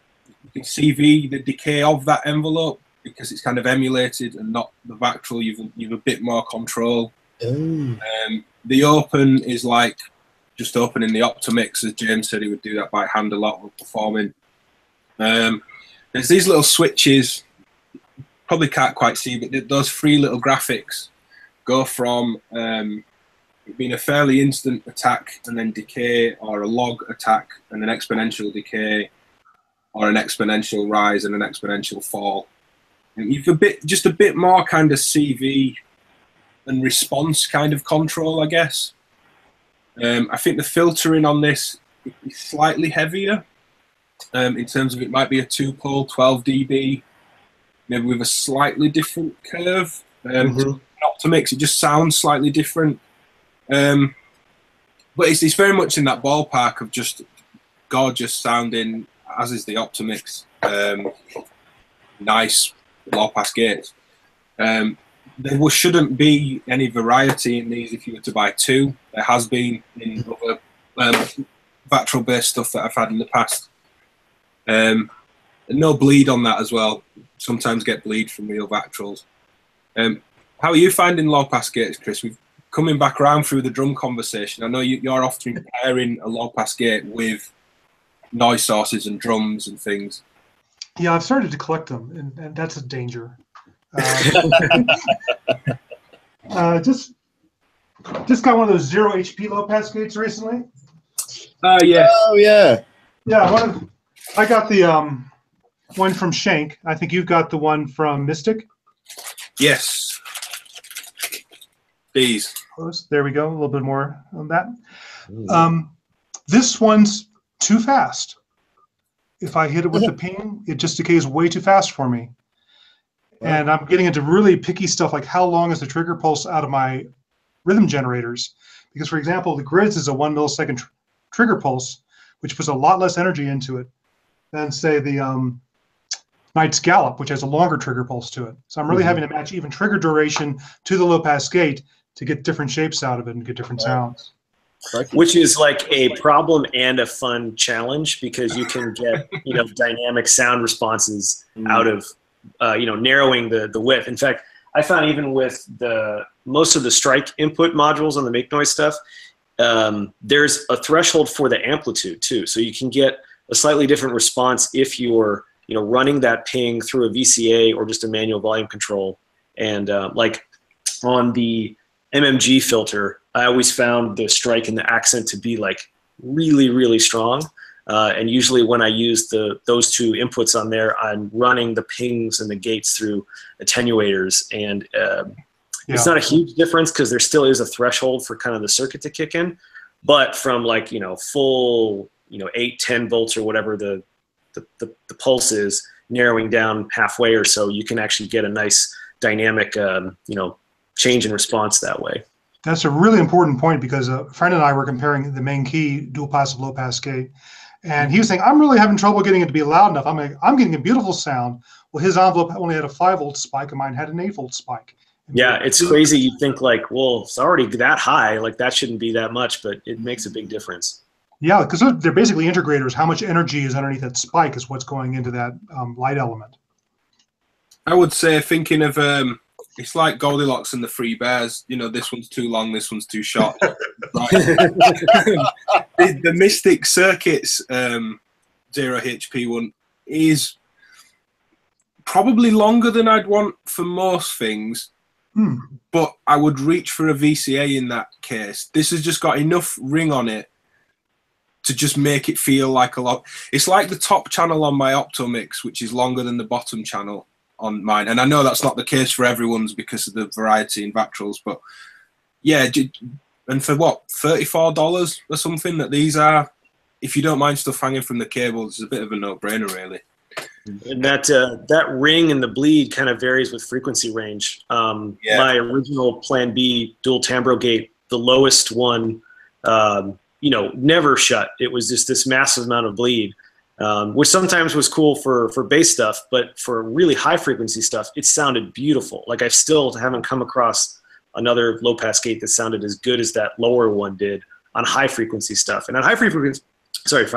can CV the decay of that envelope because it's kind of emulated and not the Vactral. You've a bit more control. The open is like just opening the Optomix, as James said he would do that by hand a lot with performing. There's these little switches, probably can't quite see, but those three little graphics go from being a fairly instant attack and then decay, or a log attack and an exponential decay, or an exponential rise and an exponential fall. And you've just a bit more kind of CV and response kind of control, I guess. I think the filtering on this is slightly heavier in terms of it might be a 2-pole 12 dB, maybe with a slightly different curve. Optomix, it just sounds slightly different. But it's very much in that ballpark of just gorgeous sounding, as is the Optomix. Nice low pass gates. There shouldn't be any variety in these if you were to buy two. There has been in other Vactral-based stuff that I've had in the past. No bleed on that as well. Sometimes get bleed from real Vactrals. How are you finding low-pass gates, Chris? We've coming back around through the drum conversation. I know you're often pairing a low-pass gate with noise sources and drums and things. Yeah, I've started to collect them, and that's a danger. Just got one of those 0 HP low pass gates recently. Yeah. Oh yeah. Yeah, I got the one from Shank. I think you've got the one from Mystic. Yes. These. There we go. A little bit more on that. This one's too fast. If I hit it with the ping, it just decays way too fast for me. And I'm getting into really picky stuff like how long is the trigger pulse out of my rhythm generators? Because, for example, the Grizz is a 1 millisecond trigger pulse, which puts a lot less energy into it than, say, the Knight's Gallop, which has a longer trigger pulse to it. So I'm really having to match even trigger duration to the low-pass gate to get different shapes out of it and get different sounds. Which is like a problem and a fun challenge because you can get dynamic sound responses out of narrowing the width. In fact, I found even with most of the strike input modules on the make noise stuff, there's a threshold for the amplitude too. So you can get a slightly different response if you're running that ping through a VCA or just a manual volume control. And like on the MMG filter, I always found the strike and the accent to be like really, really strong. And usually when I use those two inputs on there, I'm running the pings and the gates through attenuators. And it's not a huge difference because there still is a threshold for kind of the circuit to kick in. But from like, full, 8, 10 volts or whatever the pulse is, narrowing down halfway or so, you can actually get a nice dynamic, change in response that way. That's a really important point because a friend and I were comparing the main key dual passive low pass gate, and he was saying, I'm really having trouble getting it to be loud enough. I'm getting a beautiful sound. Well, his envelope only had a 5-volt spike and mine had an 8-volt spike. Yeah, it's crazy. You think like, well, it's already that high, like that shouldn't be that much, but it makes a big difference. Yeah, because they're basically integrators. How much energy is underneath that spike is what's going into that light element. I would say, thinking of it's like Goldilocks and the Three Bears. This one's too long, this one's too short. The Mystic Circuits 0 HP one is probably longer than I'd want for most things, but I would reach for a VCA in that case. This has just got enough ring on it to just make it feel like a lot. It's like the top channel on my Optomix, which is longer than the bottom channel. on mine. And I know that's not the case for everyone's because of the variety in Vactrals, but yeah, and for what, $34 or something that these are, if you don't mind stuff hanging from the cables, it's a bit of a no-brainer, really. And that ring and the bleed kind of varies with frequency range. My original Plan B dual Tambro gate, the lowest one, never shut. It was just this massive amount of bleed, which sometimes was cool for bass stuff, but for really high frequency stuff, it sounded beautiful. Like I still haven't come across another low pass gate that sounded as good as that lower one did on high frequency stuff. And on for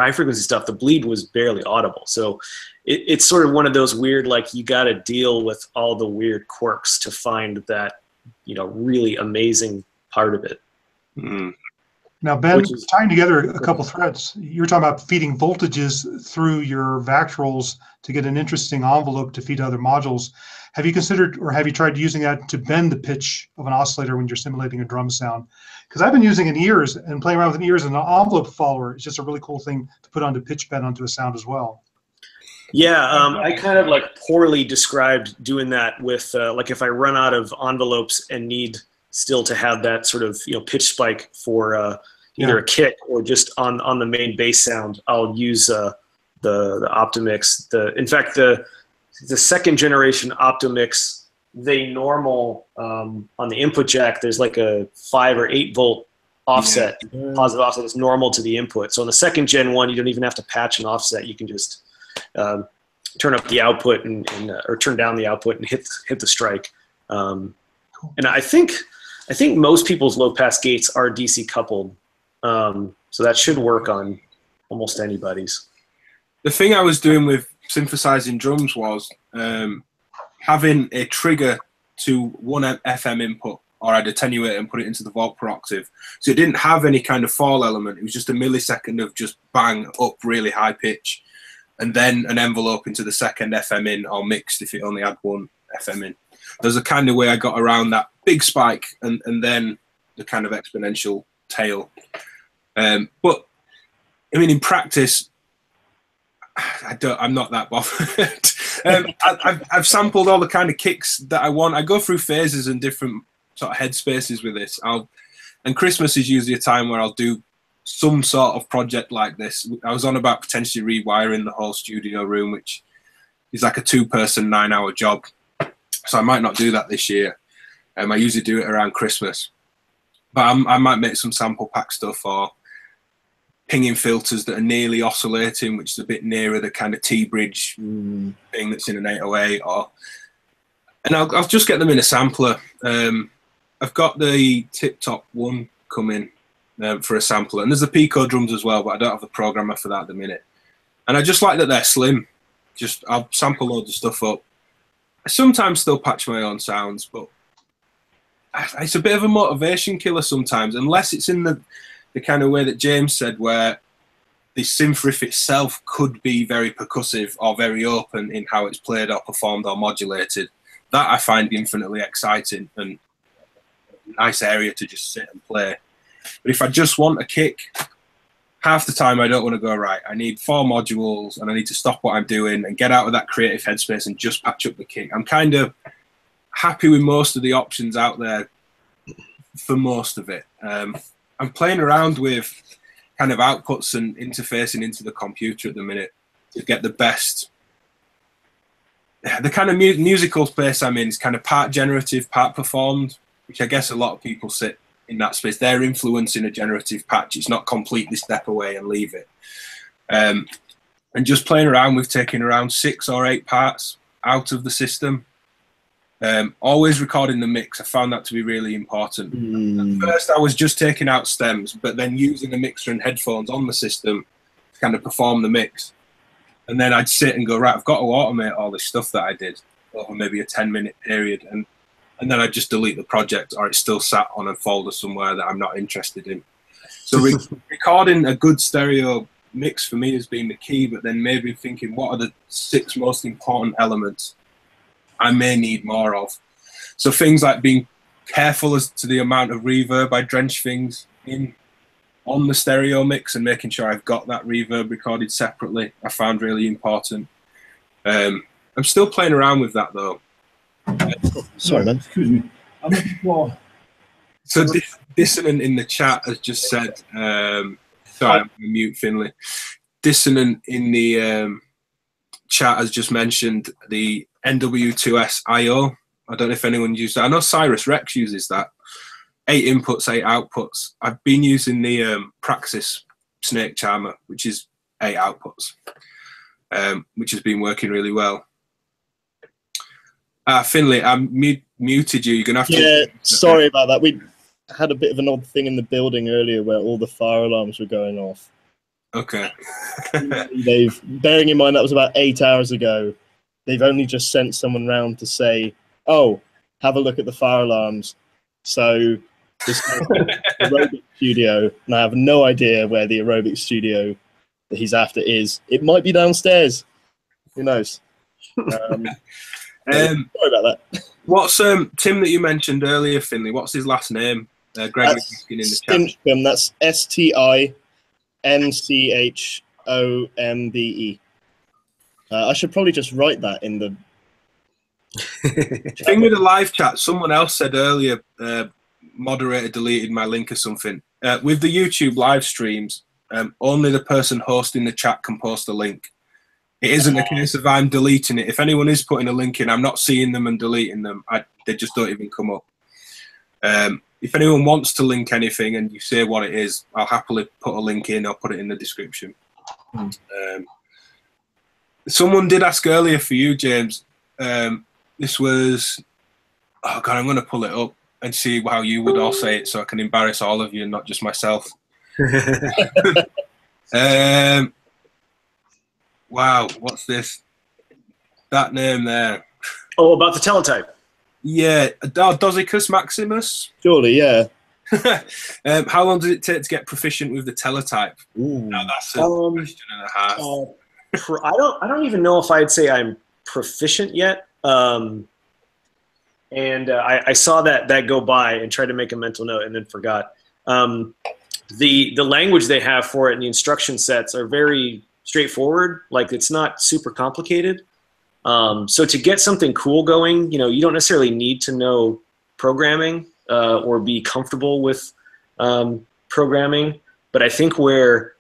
high frequency stuff, the bleed was barely audible. So it's sort of one of those weird, like you got to deal with all the weird quirks to find that, really amazing part of it. Mm. Now, Ben, tying together a couple threads, you're talking about feeding voltages through your Vactrals to get an interesting envelope to feed other modules. Have you considered or have you tried using that to bend the pitch of an oscillator when you're simulating a drum sound? Because I've been using ears and playing around with ears, and an envelope follower is just a really cool thing to put onto pitch bend onto a sound as well. Yeah, I kind of like poorly described doing that with like if I run out of envelopes and need still to have that sort of pitch spike for either a kick or just on the main bass sound, I'll use the Optimix. In fact, the second generation Optimix, they normal on the input jack. There's like a 5 or 8 volt offset, positive offset is normal to the input. So on the second gen one, you don't even have to patch an offset. You can just turn up the output or turn down the output and hit the strike. Cool. And I think most people's low pass gates are DC coupled, so that should work on almost anybody's. The thing I was doing with synthesizing drums was having a trigger to one FM input, or I'd attenuate it and put it into the vault per octave. So it didn't have any kind of fall element. It was just a millisecond of just bang up really high pitch, and then an envelope into the second FM in, or mixed if it only had one FM in. There's a kind of way I got around that big spike and then the kind of exponential tail. But I mean, in practice, I'm not that bothered. I've sampled all the kind of kicks that I want. I go through phases and different sort of headspaces with this. And Christmas is usually a time where I'll do some sort of project like this. I was on about potentially rewiring the whole studio room, which is like a 2-person 9-hour job. So I might not do that this year. I usually do it around Christmas. But I might make some sample pack stuff or pinging filters that are nearly oscillating, which is a bit nearer the kind of T-bridge thing that's in an 808. And I'll just get them in a sampler. I've got the Tip Top 1 coming for a sampler. And there's the Pico drums as well, but I don't have the programmer for that at the minute. And I just like that they're slim. I'll sample loads of stuff up. I sometimes still patch my own sounds, but it's a bit of a motivation killer sometimes, unless it's in the kind of way that James said, where the synth riff itself could be very percussive or very open in how it's played or performed or modulated. That I find infinitely exciting and a nice area to just sit and play. But if I just want a kick, half the time I don't want to go, right, I need 4 modules and I need to stop what I'm doing and get out of that creative headspace and just patch up the kick. I'm kind of happy with most of the options out there for most of it. I'm playing around with kind of outputs and interfacing into the computer at the minute to get the best. The kind of musical space I'm in is kind of part generative, part performed, which I guess a lot of people sit in that space. They're influencing a generative patch. It's not completely step away and leave it. And just playing around with taking around 6 or 8 parts out of the system. Always recording the mix. I found that to be really important. At first I was just taking out stems, but then using the mixer and headphones on the system to kind of perform the mix. And then I'd sit and go, right, I've got to automate all this stuff that I did over maybe a 10-minute period. And then I'd just delete the project, or it's still sat on a folder somewhere that I'm not interested in. So recording a good stereo mix for me has been the key, but then maybe thinking, what are the 6 most important elements I may need more of? So things like being careful as to the amount of reverb I drench things in on the stereo mix and making sure I've got that reverb recorded separately, I found really important. And I'm still playing around with that though. Sorry, man. Excuse me. I'm on the floor. So Dissonant in the chat has just said, sorry, I'm going to mute Finlay. Dissonant in the chat has just mentioned the NW2S IO. I don't know if anyone uses that. I know Cyrus Rex uses that. 8 inputs, 8 outputs. I've been using the Praxis Snake Charmer, which is 8 outputs, which has been working really well. Finlay, I muted you. You're going to have to... Yeah, sorry about that. We had a bit of an odd thing in the building earlier where all the fire alarms were going off. Okay. Bearing in mind that was about 8 hours ago, they've only just sent someone round to say, oh, have a look at the fire alarms. So this aerobic studio, and I have no idea where the aerobic studio that he's after is. It might be downstairs. Who knows? Sorry about that. What's Tim that you mentioned earlier, Finlay? What's his last name? Greg was asking in the chat. Stinchcombe. That's STINCHOMBE. I should probably just write that in the thing with the live chat. Someone else said earlier, moderator deleted my link or something. With the YouTube live streams, only the person hosting the chat can post a link. It isn't a case of I'm deleting it. If anyone is putting a link in, I'm not seeing them and deleting them. They just don't even come up. If anyone wants to link anything and you say what it is, I'll happily put a link in or put it in the description. Someone did ask earlier for you, James. This was, oh God, I'm going to pull it up and see how you would all say it so I can embarrass all of you and not just myself. Wow, what's this? That name there. Oh, about the teletype. Yeah, Dosicus Maximus. surely, yeah. How long does it take to get proficient with the teletype? Ooh. Now that's a question and a half. I don't even know if I'd say I'm proficient yet. I saw that go by and tried to make a mental note and then forgot. The language they have for it and the instruction sets are very straightforward. Like, it's not super complicated. So to get something cool going, you don't necessarily need to know programming or be comfortable with programming. But I think where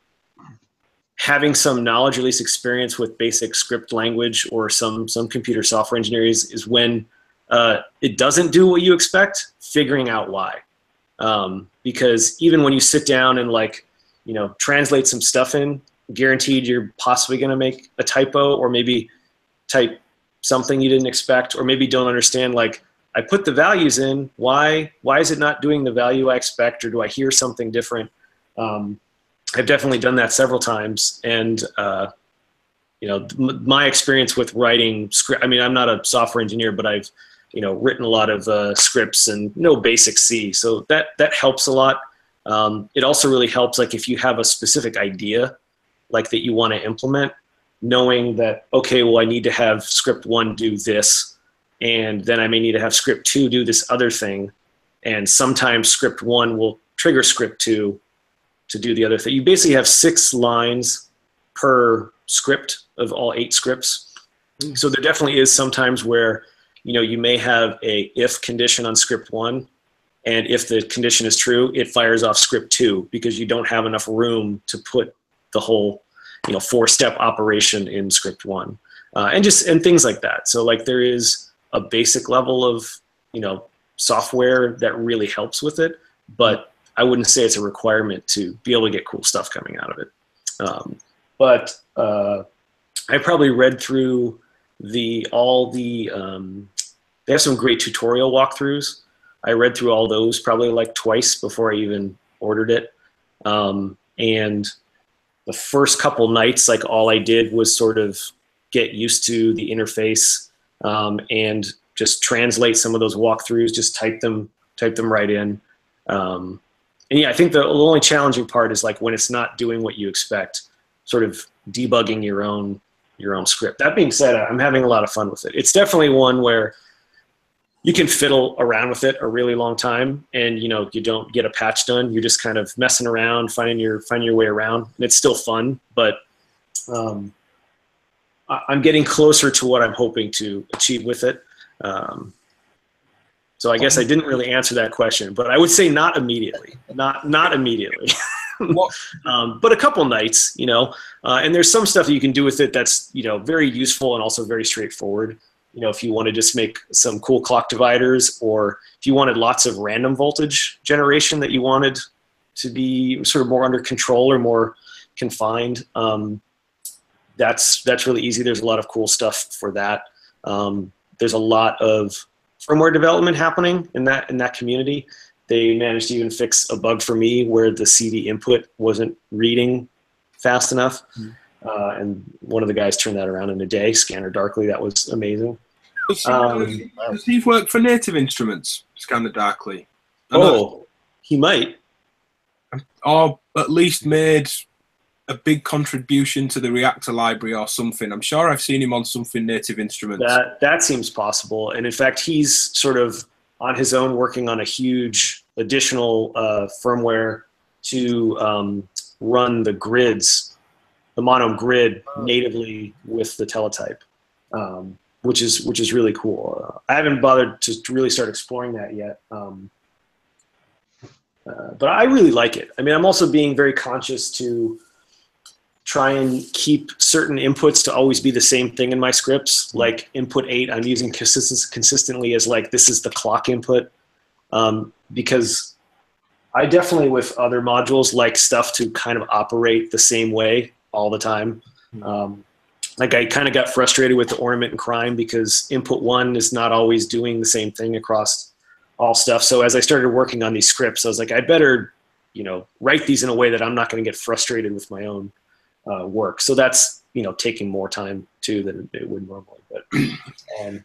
having some knowledge, or at least experience with basic script language or some computer software engineering is when it doesn't do what you expect, figuring out why. Because even when you sit down and translate some stuff in, guaranteed you're possibly going to make a typo or maybe type something you didn't expect, or maybe don't understand, like, I put the values in, why is it not doing the value I expect, or do I hear something different? I've definitely done that several times, and my experience with writing script, I mean, I'm not a software engineer, but I've written a lot of scripts and know basic C, so that helps a lot. It also really helps, like, if you have a specific idea like that you want to implement, knowing that, okay, well, I need to have script 1 do this, and then I may need to have script 2 do this other thing, and sometimes script 1 will trigger script 2 to do the other thing. You basically have 6 lines per script of all 8 scripts. So there definitely is sometimes where you may have a if condition on script 1, and if the condition is true, it fires off script 2 because you don't have enough room to put the whole 4-step operation in script 1, and things like that. So, like, there is a basic level of software that really helps with it, but I wouldn't say it's a requirement to be able to get cool stuff coming out of it. But I probably read through they have some great tutorial walkthroughs. I read through all those probably like twice before I even ordered it. And the first couple nights, like, all I did was sort of get used to the interface and just translate some of those walkthroughs, just type them right in. And yeah, I think the only challenging part is, like, when it's not doing what you expect, sort of debugging your own script. That being said, I'm having a lot of fun with it. It's definitely one where you can fiddle around with it a really long time, and you don't get a patch done. You're just kind of messing around, finding your way around, and it's still fun. But I'm getting closer to what I'm hoping to achieve with it. So I guess I didn't really answer that question, but I would say not immediately, not immediately. But a couple nights, you know, and there's some stuff that you can do with it that's, you know, very useful and also very straightforward. You know, if you want to just make some cool clock dividers, or if you wanted lots of random voltage generation that you wanted to be sort of more under control or more confined, that's really easy. There's a lot of cool stuff for that. There's a lot of firmware development happening in that community. They managed to even fix a bug for me where the CD input wasn't reading fast enough. And one of the guys turned that around in a day, Scanner Darkly. That was amazing. Does Steve work for Native Instruments, Scanner Darkly? He might. Or at least made a big contribution to the Reactor library or something. I'm sure I've seen him on something Native Instruments. That seems possible. And in fact, he's sort of on his own working on a huge additional firmware to run the grids, the mono grid natively with the teletype, which is really cool. I haven't bothered to really start exploring that yet. But I really like it. I mean, I'm also being very conscious to try and keep certain inputs to always be the same thing in my scripts. Like input 8, I'm using consistently as like, this is the clock input. Because I definitely, with other modules, like stuff to kind of operate the same way all the time. Like I kind of got frustrated with the ornament and crime because input 1 is not always doing the same thing across all stuff. So as I started working on these scripts, I was like, I better, you know, write these in a way that I'm not going to get frustrated with my own work. So that's, you know, taking more time too than it would normally. But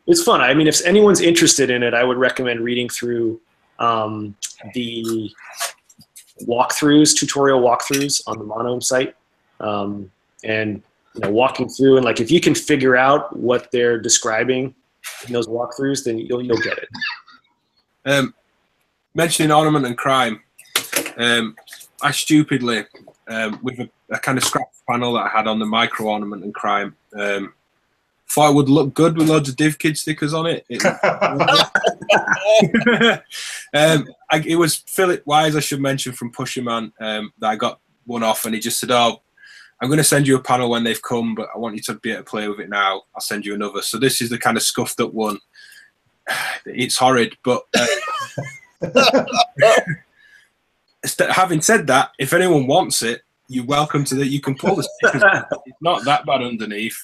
it's fun. I mean, if anyone's interested in it, I would recommend reading through the walkthroughs, tutorial walkthroughs on the Mono site, and you know, walking through, and like if you can figure out what they're describing in those walkthroughs, then you'll get it. Mentioning ornament and crime, I stupidly, with a kind of scratch panel that I had on the micro ornament and crime, thought it would look good with loads of DivKid stickers on it. It was Philip Wise, I should mention, from Pusherman, that I got one off, and he just said, "Oh, I'm going to send you a panel when they've come, but I want you to be able to play with it now. I'll send you another." So this is the kind of scuffed up one. It's horrid, but having said that, if anyone wants it, you're welcome to that. You can pull the stickers. It's not that bad underneath.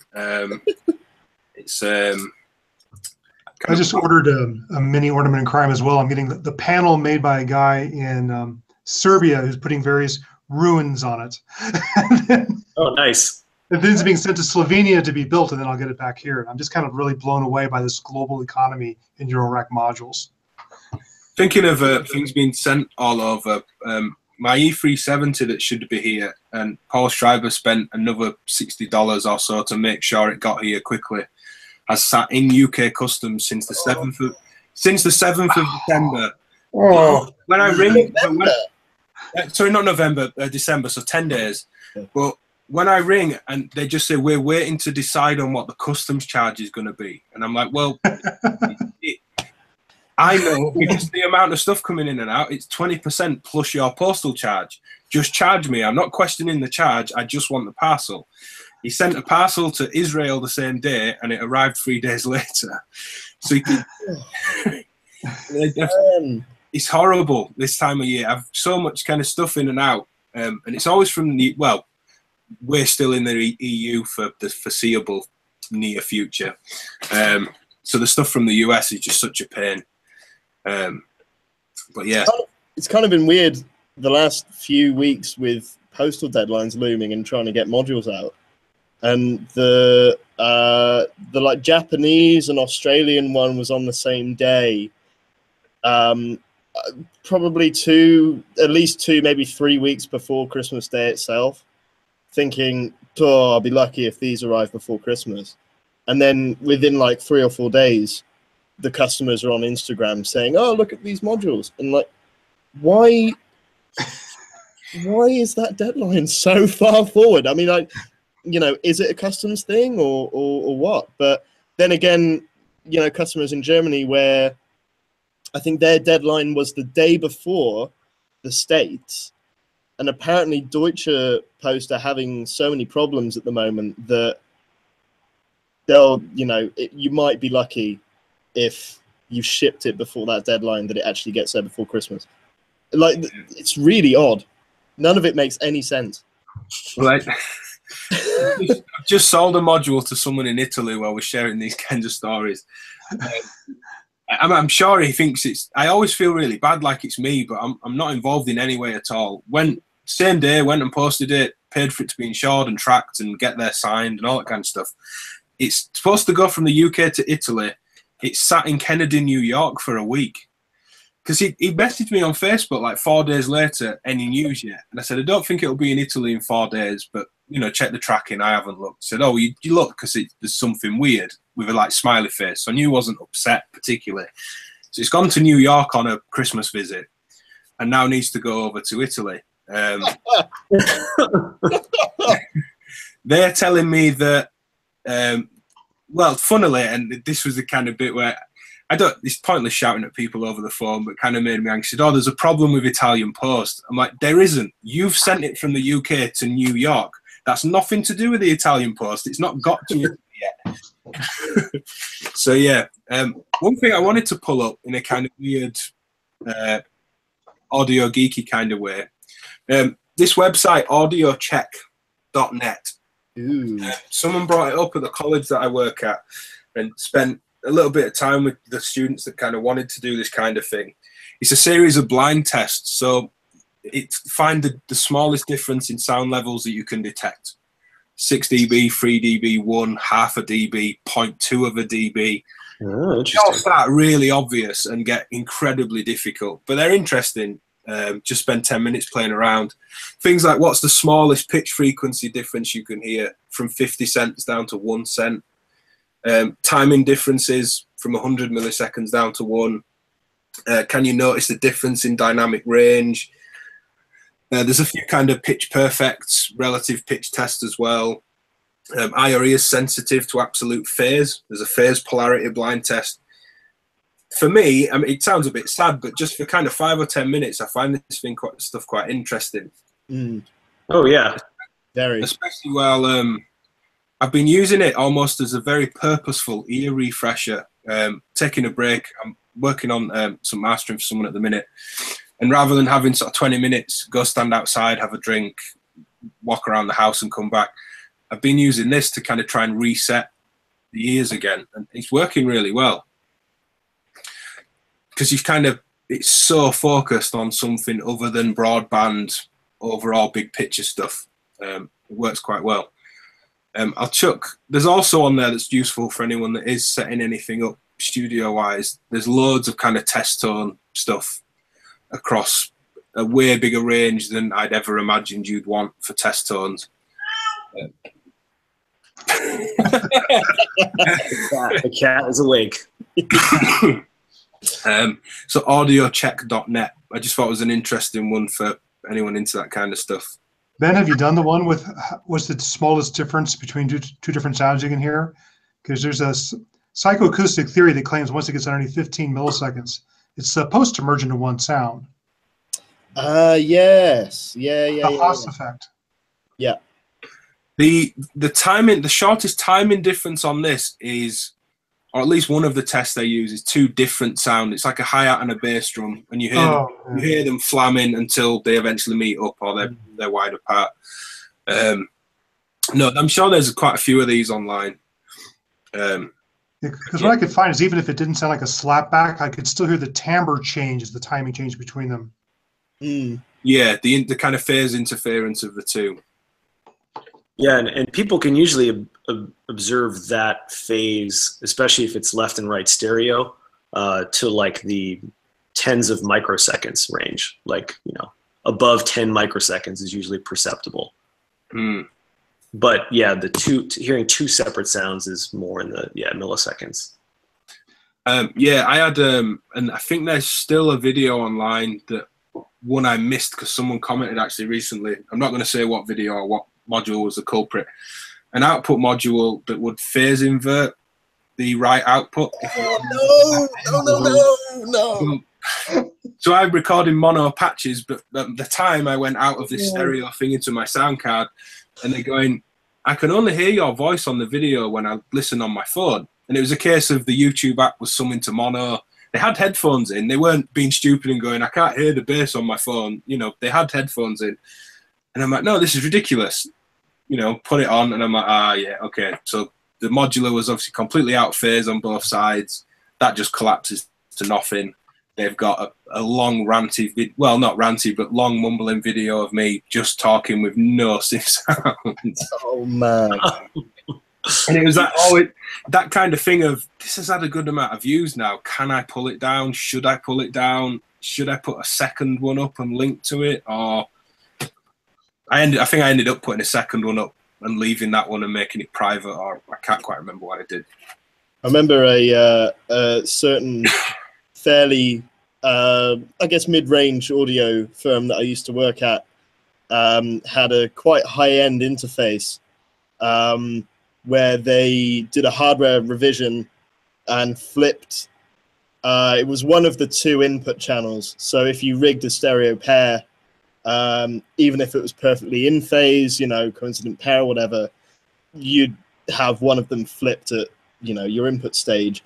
It's I just ordered a mini ornament in crime as well. I'm getting the panel made by a guy in Serbia who's putting various ruins on it. Oh, nice. And then it's being sent to Slovenia to be built, and then I'll get it back here. I'm just kind of really blown away by this global economy in Eurorack modules. Thinking of things being sent all over, my E370 that should be here, and Paul Schreiber spent another $60 or so to make sure it got here quickly, has sat in UK customs since the 7th of December. Oh, When I ring, sorry, not November, December, so 10 days. But when I ring and they just say, "We're waiting to decide on what the customs charge is going to be," and I'm like, well, I know, because the amount of stuff coming in and out, it's 20% plus your postal charge. Just charge me. I'm not questioning the charge. I just want the parcel. He sent a parcel to Israel the same day, and it arrived 3 days later. So it's horrible this time of year. I've so much kind of stuff in and out, and it's always from the, well, we're still in the EU for the foreseeable near future. So the stuff from the US is just such a pain. But yeah. It's kind of been weird the last few weeks with postal deadlines looming and trying to get modules out. And the like Japanese and Australian one was on the same day. Probably at least two, maybe 3 weeks before Christmas Day itself, thinking, "Oh, I'll be lucky if these arrive before Christmas." And then within like 3 or 4 days, the customers are on Instagram saying, "Oh, look at these modules." And like, why is that deadline so far forward? I mean, is it a customs thing or what? But then again, customers in Germany where I think their deadline was the day before the States, and apparently Deutsche Post are having so many problems at the moment that you might be lucky if you shipped it before that deadline that it actually gets there before Christmas. Like, it's really odd. None of it makes any sense. Right. I've just sold a module to someone in Italy while we're sharing these kinds of stories. I'm sure he thinks I always feel really bad like it's me, but I'm not involved in any way at all. Same day, went and posted it, paid for it to be insured and tracked and get there signed and all that kind of stuff. It's supposed to go from the UK to Italy. It's sat in Kennedy, New York for a week. Because he messaged me on Facebook like 4 days later, any news yet? And I said, I don't think it'll be in Italy in 4 days, but, check the tracking. I haven't looked. He said, oh, you look because there's something weird with a smiley face. So I knew he wasn't upset particularly. So it's gone to New York on a Christmas visit and now needs to go over to Italy. They're telling me that, funnily, and this was the kind of bit where it's pointless shouting at people over the phone, but kind of made me anxious. Oh, there's a problem with Italian Post. I'm like, there isn't. You've sent it from the UK to New York. That's nothing to do with the Italian Post. It's not got to you yet. So, yeah. One thing I wanted to pull up in a kind of weird audio geeky kind of way. This website, audiocheck.net. Someone brought it up at the college that I work at and spent a little bit of time with the students that kind of wanted to do this kind of thing. It's a series of blind tests. So find the smallest difference in sound levels that you can detect. 6 dB, 3 dB, 1, half a dB, 0.2 of a dB. Oh, They all start really obvious and get incredibly difficult, but they're interesting. Just spend 10 minutes playing around. Things like what's the smallest pitch frequency difference you can hear from 50 cents down to 1 cent. Timing differences from 100 milliseconds down to 1. Can you notice the difference in dynamic range? There's a few kind of pitch perfects, relative pitch tests as well. Eye or ear sensitive to absolute phase. There's a phase polarity blind test. For me, it sounds a bit sad, but just for kind of 5 or 10 minutes, I find this stuff quite interesting. Oh yeah, very. Especially while I've been using it almost as a very purposeful ear refresher. Taking a break, I'm working on some mastering for someone at the minute, and rather than having sort of 20 minutes, go stand outside, have a drink, walk around the house, and come back, I've been using this to kind of try and reset the ears again, and it's working really well. Because it's so focused on something other than broadband, overall big picture stuff. It works quite well. There's also on there that's useful for anyone that is setting anything up studio-wise. There's loads of kind of test tone stuff across a way bigger range than I'd ever imagined you'd want for test tones. The cat is awake. So audiocheck.net. I just thought it was an interesting one for anyone into that kind of stuff. Ben, have you done the one with what's the smallest difference between two different sounds you can hear? Because there's a psychoacoustic theory that claims once it gets underneath 15 milliseconds, it's supposed to merge into one sound. Yes. The Haas effect. Yeah. The timing, the shortest timing difference on this is, or at least one of the tests they use, is 2 different sounds. It's like a hi-hat and a bass drum, and you hear them flamming until they eventually meet up or they're wide apart. No, I'm sure there's quite a few of these online. Because what I could find is even if it didn't sound like a slapback, I could still hear the timbre change as the timing change between them. Yeah, the kind of phase interference of the two. Yeah, and people can usually observe that phase, especially if it's left and right stereo, to like the tens of microseconds range. Like, above 10 microseconds is usually perceptible. But yeah, hearing 2 separate sounds is more in the milliseconds. Yeah, I had, and I think there's still a video online that one I missed because someone commented actually recently. I'm not going to say what video or what module was the culprit, an output module that would phase invert the right output. No. So I'm recording mono patches, but at the time I went out of this stereo thing into my sound card, and they're going, I can only hear your voice on the video when I listen on my phone. And it was a case of the YouTube app was summing to mono. They had headphones in. They weren't being stupid and going, I can't hear the bass on my phone. You know, they had headphones in. And I'm like, no, this is ridiculous. You know, put it on. And I'm like, yeah, okay. So the modular was obviously completely out of phase on both sides. That just collapses to nothing. They've got a long ranty, well, not ranty, but long mumbling video of me just talking with no synth sounds. Oh, man. And it was like, that kind of thing of, this has had a good amount of views now. Can I pull it down? Should I pull it down? Should I put a second one up and link to it? Or I think I ended up putting a second one up and leaving that one and making it private, or I can't quite remember what I did. I remember a certain fairly, I guess, mid-range audio firm that I used to work at had a quite high-end interface where they did a hardware revision and flipped. It was one of the two input channels. So if you rigged a stereo pair, even if it was perfectly in phase, you know, coincident pair or whatever, you'd have one of them flipped at, you know, your input stage.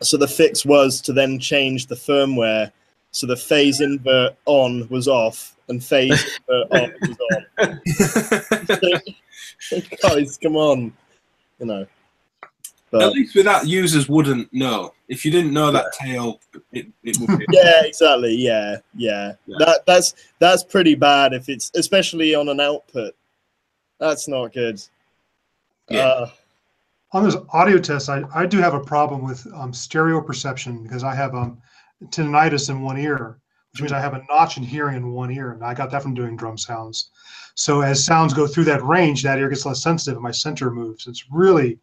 So the fix was to then change the firmware so the phase invert on was off and phase invert off was on. Guys, come on, you know. But, at least with that, users wouldn't know. If you didn't know that tail, it would be. Yeah, exactly. Yeah. That's pretty bad if it's, especially on an output. That's not good. Yeah. On those audio tests, I do have a problem with stereo perception because I have tinnitus in one ear, which means I have a notch in hearing in one ear, and I got that from doing drum sounds. So as sounds go through that range, that ear gets less sensitive and my center moves. It's really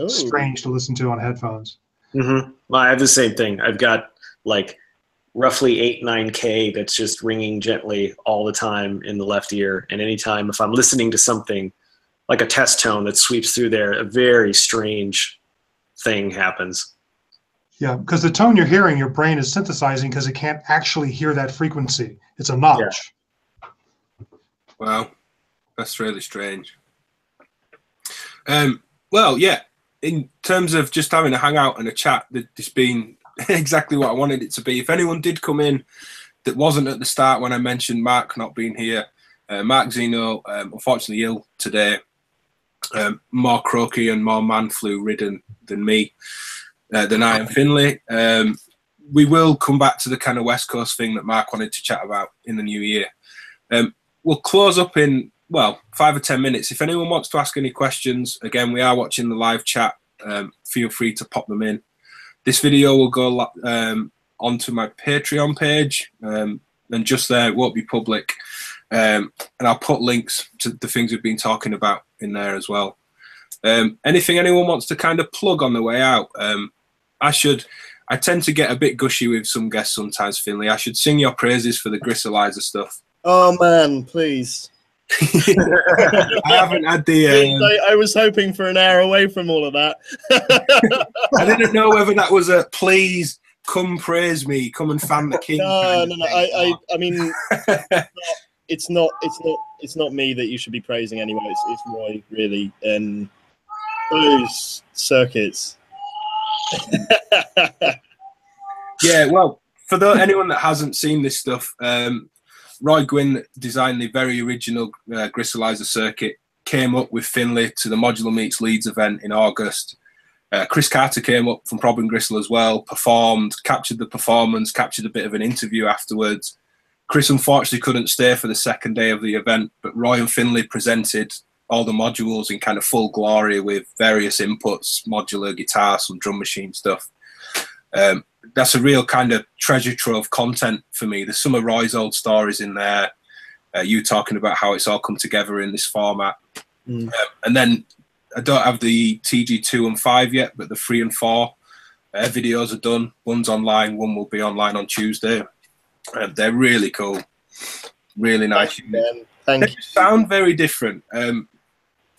strange to listen to on headphones. Mm-hmm. Well, I have the same thing. I've got like roughly 8-9K that's just ringing gently all the time in the left ear. And anytime if I'm listening to something like a test tone that sweeps through there, a very strange thing happens. Yeah, because the tone you're hearing, your brain is synthesizing because it can't actually hear that frequency. It's a notch. Yeah. Wow, that's really strange. Well, yeah, in terms of just having a hangout and a chat, it's been exactly what I wanted it to be. If anyone did come in that wasn't at the start when I mentioned Mark not being here, Mark Zeno, unfortunately ill today, more croaky and more man flu ridden than me, than I am Finlay. We will come back to the kind of West Coast thing that Mark wanted to chat about in the new year. We'll close up in, well, 5 or 10 minutes. If anyone wants to ask any questions, again, we are watching the live chat. Feel free to pop them in. This video will go onto my Patreon page, and just there, it won't be public. And I'll put links to the things we've been talking about in there as well. Anything anyone wants to kind of plug on the way out? I tend to get a bit gushy with some guests sometimes, Finlay. I should sing your praises for the Gristalizer stuff. Oh, man, please. I haven't had the... I was hoping for an hour away from all of that. I didn't know whether that was a please come praise me, come and fan the king. No. I mean, it's not me that you should be praising anyway. It's Roy, really, and those circuits. Yeah, well, for anyone that hasn't seen this stuff, Roy Gwynn designed the very original Gristalizer circuit, came up with Finlay to the Modular Meets Leeds event in August. Chris Carter came up from Prob and Gristle as well, performed, captured the performance, captured a bit of an interview afterwards. Chris unfortunately couldn't stay for the second day of the event, but Roy and Finlay presented all the modules in kind of full glory with various inputs, modular guitar, some drum machine stuff. That's a real kind of treasure trove content for me. There's some of Roy's old stories in there, you talking about how it's all come together in this format. And then I don't have the TG2 and 5 yet, but the 3 and 4 videos are done. One's online, one will be online on Tuesday. They're really cool, really nice. Thank you. They sound very different.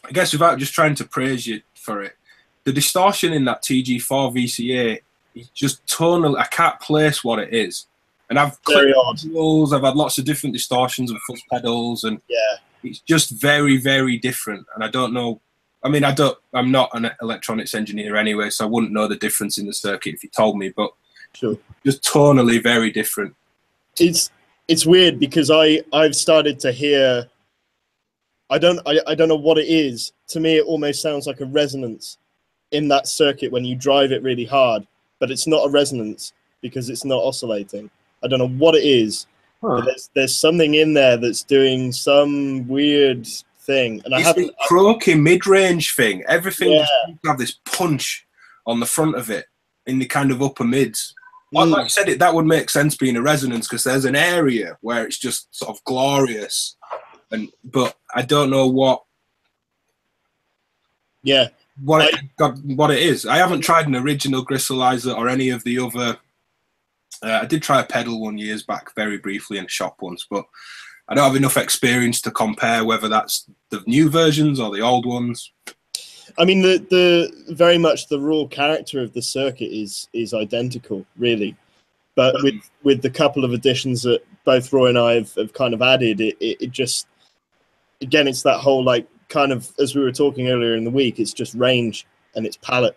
I guess without just trying to praise you for it, the distortion in that TG4 VCA is just tonal. I can't place what it is. And I've Very odd. pedals, I've had lots of different distortions and fuzz pedals, and Yeah. it's just very, very different. And I don't know. I mean, I'm not an electronics engineer anyway, so I wouldn't know the difference in the circuit if you told me. But Sure. just tonally very different. It's weird because I've started to hear. I don't know what it is. To me, it almost sounds like a resonance in that circuit when you drive it really hard, but it's not a resonance because it's not oscillating. I don't know what it is, but there's something in there that's doing some weird thing. And it's this croaky mid-range thing. Everything just seems to have this punch on the front of it in the kind of upper mids. Like you said, that would make sense being a resonance because there's an area where it's just sort of glorious, but I don't know what. Yeah. What it is. I haven't tried an original gristalizer or any of the other. I did try a pedal one years back, very briefly in a shop once, but I don't have enough experience to compare whether that's the new versions or the old ones. I mean, the very much the raw character of the circuit is identical, really, but with the couple of additions that both Roy and I have kind of added, it just, again, it's that whole like kind of, as we were talking earlier in the week, it's just range and it's palette.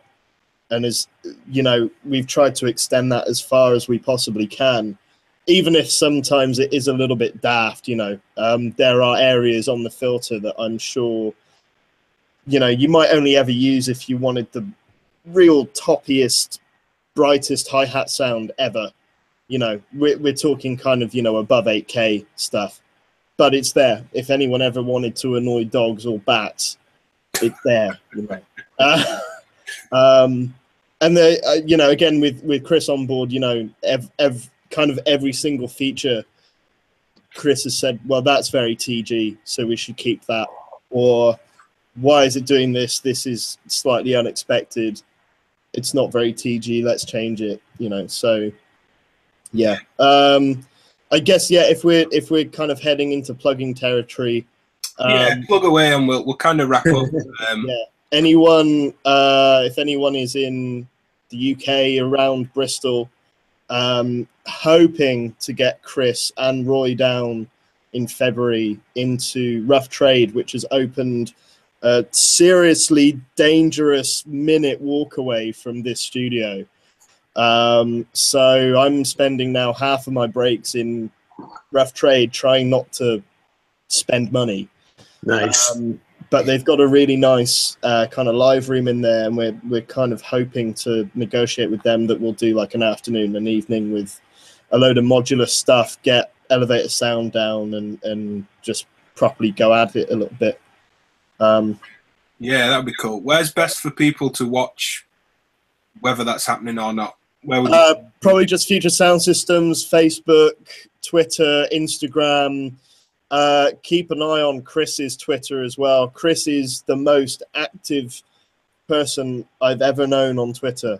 And as you know, we've tried to extend that as far as we possibly can, even if sometimes it is a little bit daft. You know, there are areas on the filter that I'm sure, you know, you might only ever use if you wanted the real toppiest, brightest hi-hat sound ever. You know, we're talking kind of, you know, above 8K stuff, but it's there. If anyone ever wanted to annoy dogs or bats, it's there. You know. And the you know, again with Chris on board, you know, kind of every single feature, Chris has said, well, that's very TG, so we should keep that. Or why is it doing this? This is slightly unexpected. It's not very TG. Let's change it. You know, so yeah. I guess if we're kind of heading into plugging territory. Plug away, and we'll kind of wrap up. Yeah. Anyone, if anyone is in the UK around Bristol, hoping to get Chris and Roy down in February into Rough Trade, which has opened a seriously dangerous minute walk away from this studio. So I'm spending now half of my breaks in Rough Trade trying not to spend money. Nice. But they've got a really nice kind of live room in there, and we're kind of hoping to negotiate with them that we'll do like an afternoon, an evening with a load of modular stuff, get elevator sound down, and just properly go at it a little bit. Yeah, that'd be cool. Where's best for people to watch, whether that's happening or not? Where would probably just Future Sound Systems, Facebook, Twitter, Instagram. Keep an eye on Chris's Twitter as well. Chris is the most active person I've ever known on Twitter.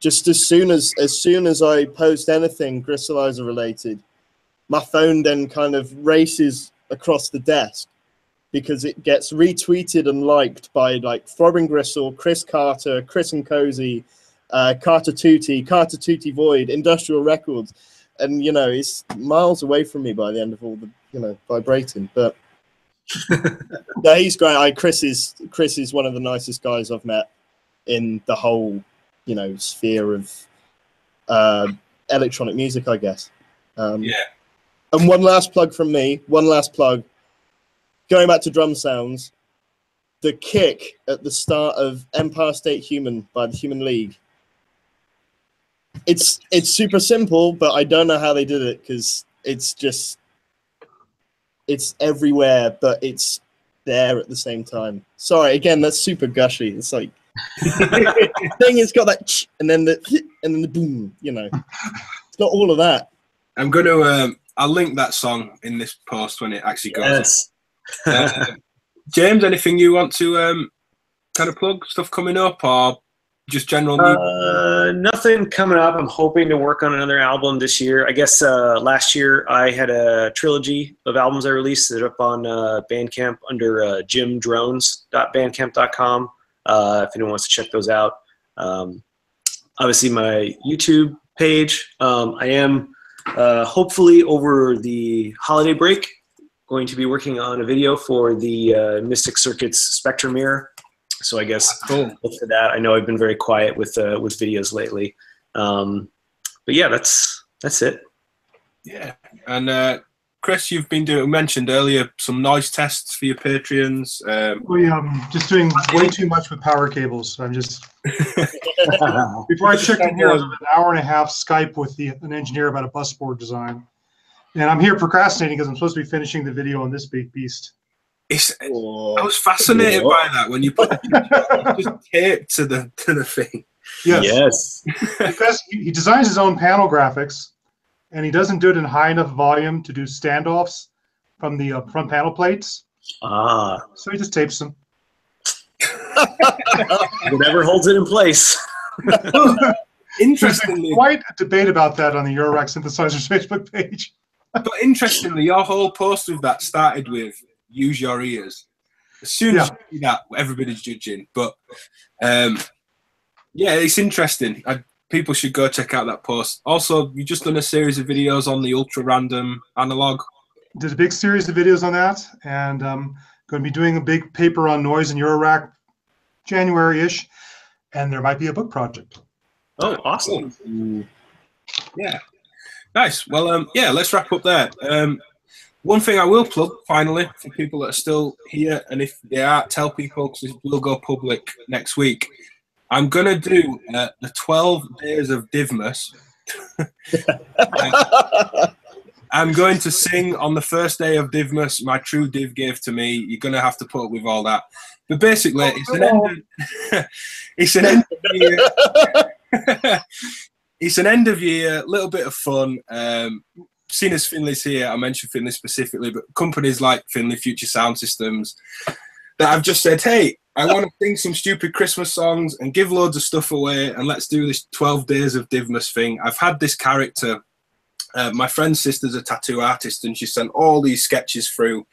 Just as soon as I post anything crystallizer related, my phone then kind of races across the desk because it gets retweeted and liked by like Throbbing Gristle, Chris Carter, Chris and Cozy, Carter Tutti Void, Industrial Records. And, you know, it's miles away from me by the end of all the, you know, vibrating. But no, he's great. Chris is one of the nicest guys I've met in the whole, you know, sphere of electronic music, I guess. Yeah. And one last plug from me. Going back to drum sounds, the kick at the start of Empire State Human by the Human League. It's super simple, but I don't know how they did it because it's everywhere, but it's there at the same time. Sorry, again, that's super gushy. It's like thing has got that and then the boom, you know. It's got all of that. I'm gonna I'll link that song in this post when it actually goes. Yes. James, anything you want to kind of plug, stuff coming up, or Just general news? Nothing coming up. I'm hoping to work on another album this year. I guess last year I had a trilogy of albums I released. They're up on Bandcamp under jimdrones.bandcamp.com if anyone wants to check those out. Obviously, my YouTube page. I am hopefully over the holiday break going to be working on a video for the Mystic Circuits Spectrum Mirror. So I guess look for that. I know I've been very quiet with videos lately, but yeah, that's it. Yeah, and Chris, you've been mentioned earlier some noise tests for your Patreons. I'm just doing way too much with power cables. I'm just before I checked in here, I was an hour and a half Skype with an engineer about a bus board design, and I'm here procrastinating because I'm supposed to be finishing the video on this big beast. I was fascinated by that when you put just tape to the thing. Yes. Because he designs his own panel graphics, and he doesn't do it in high enough volume to do standoffs from the front panel plates. So he just tapes them. Whatever holds it in place. Interestingly, there's quite a debate about that on the Eurorack Synthesizers Facebook page. But interestingly, your whole post with that started with "use your ears." As soon as you do that, everybody's judging. But yeah, it's interesting. People should go check out that post. Also, you've just done a series of videos on the ultra random analog. Did a big series of videos on that, and I'm going to be doing a big paper on noise in Eurorack January-ish, and there might be a book project. Oh, awesome. Yeah. Nice. Well, yeah, let's wrap up there. One thing I will plug, finally, for people that are still here, and if they are, tell people, because it will go public next week. I'm going to do the 12 days of Divmas. I'm going to sing on the first day of Divmas, My True Div Gave to Me. You're going to have to put up with all that. But basically, it's an end of year. It's an end of year, little bit of fun. Seeing as Finlay's here, I mentioned Finlay specifically, but companies like Finlay Future Sound Systems that I've just said, hey, I want to sing some stupid Christmas songs and give loads of stuff away, and let's do this 12 days of Divmas thing. I've had this character. My friend's sister's a tattoo artist, and she sent all these sketches through,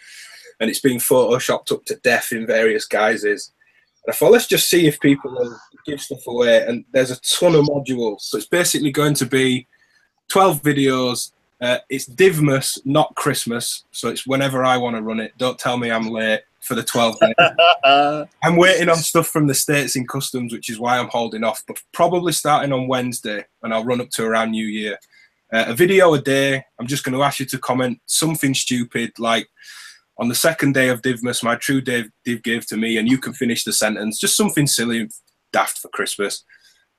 and it's been photoshopped up to death in various guises. And I thought, let's just see if people will give stuff away. And there's a ton of modules. So it's basically going to be 12 videos. It's Divmas, not Christmas. So it's whenever I want to run it. Don't tell me I'm late for the 12 days. I'm waiting on stuff from the States in customs, which is why I'm holding off. But probably starting on Wednesday, and I'll run up to around New Year. A video a day. I'm just going to ask you to comment something stupid like, on the second day of Divmas, my true Div gave to me, and you can finish the sentence. Just something silly, daft for Christmas.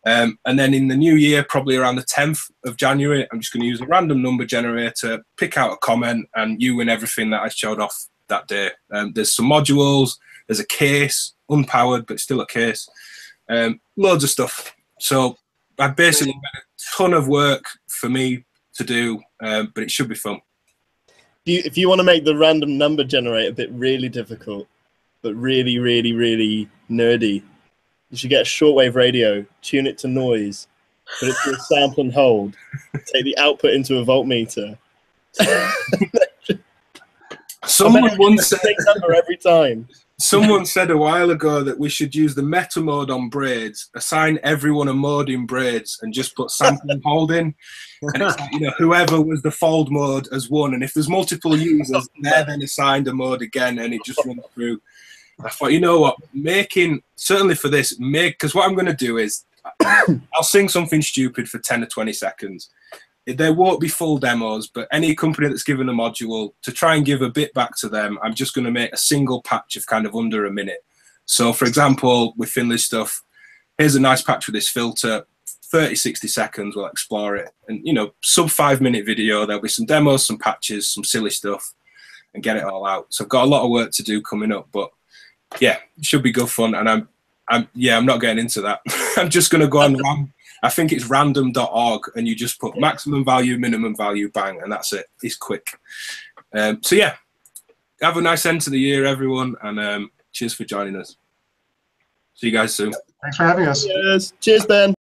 And then in the new year, probably around the 10th of January, I'm just going to use a random number generator, pick out a comment, and you win everything that I showed off that day. There's some modules. There's a case, unpowered, but still a case. Loads of stuff. So I basically made a ton of work for me to do, but it should be fun. If you want to make the random number generator bit really difficult, but really, really, really nerdy, you should get a shortwave radio, tune it to noise, put it to a sample and hold, take the output into a voltmeter. Someone once said number every time. Someone said a while ago that we should use the meta mode on braids, assign everyone a mode in braids, and just put sample and hold in. And it's like, you know, whoever was the fold mode as one, and if there's multiple users, they're then assigned a mode again, and it just runs through. I thought, you know what, certainly for this, because what I'm going to do is I'll sing something stupid for 10 or 20 seconds. There won't be full demos, but any company that's given a module, to try and give a bit back to them, I'm just going to make a single patch of kind of under a minute. So, for example, with Finlay stuff, here's a nice patch with this filter, 30, 60 seconds, we'll explore it. And, you know, sub 5-minute video, there'll be some demos, some patches, some silly stuff, and get it all out. So I've got a lot of work to do coming up, but yeah, it should be good fun. And I'm not getting into that. I'm just going to go on I think it's random.org, and you just put maximum value, minimum value, bang, and that's it. It's quick. So yeah, have a nice end to the year, everyone, and cheers for joining us. See you guys soon. Thanks for having us. Cheers, Ben.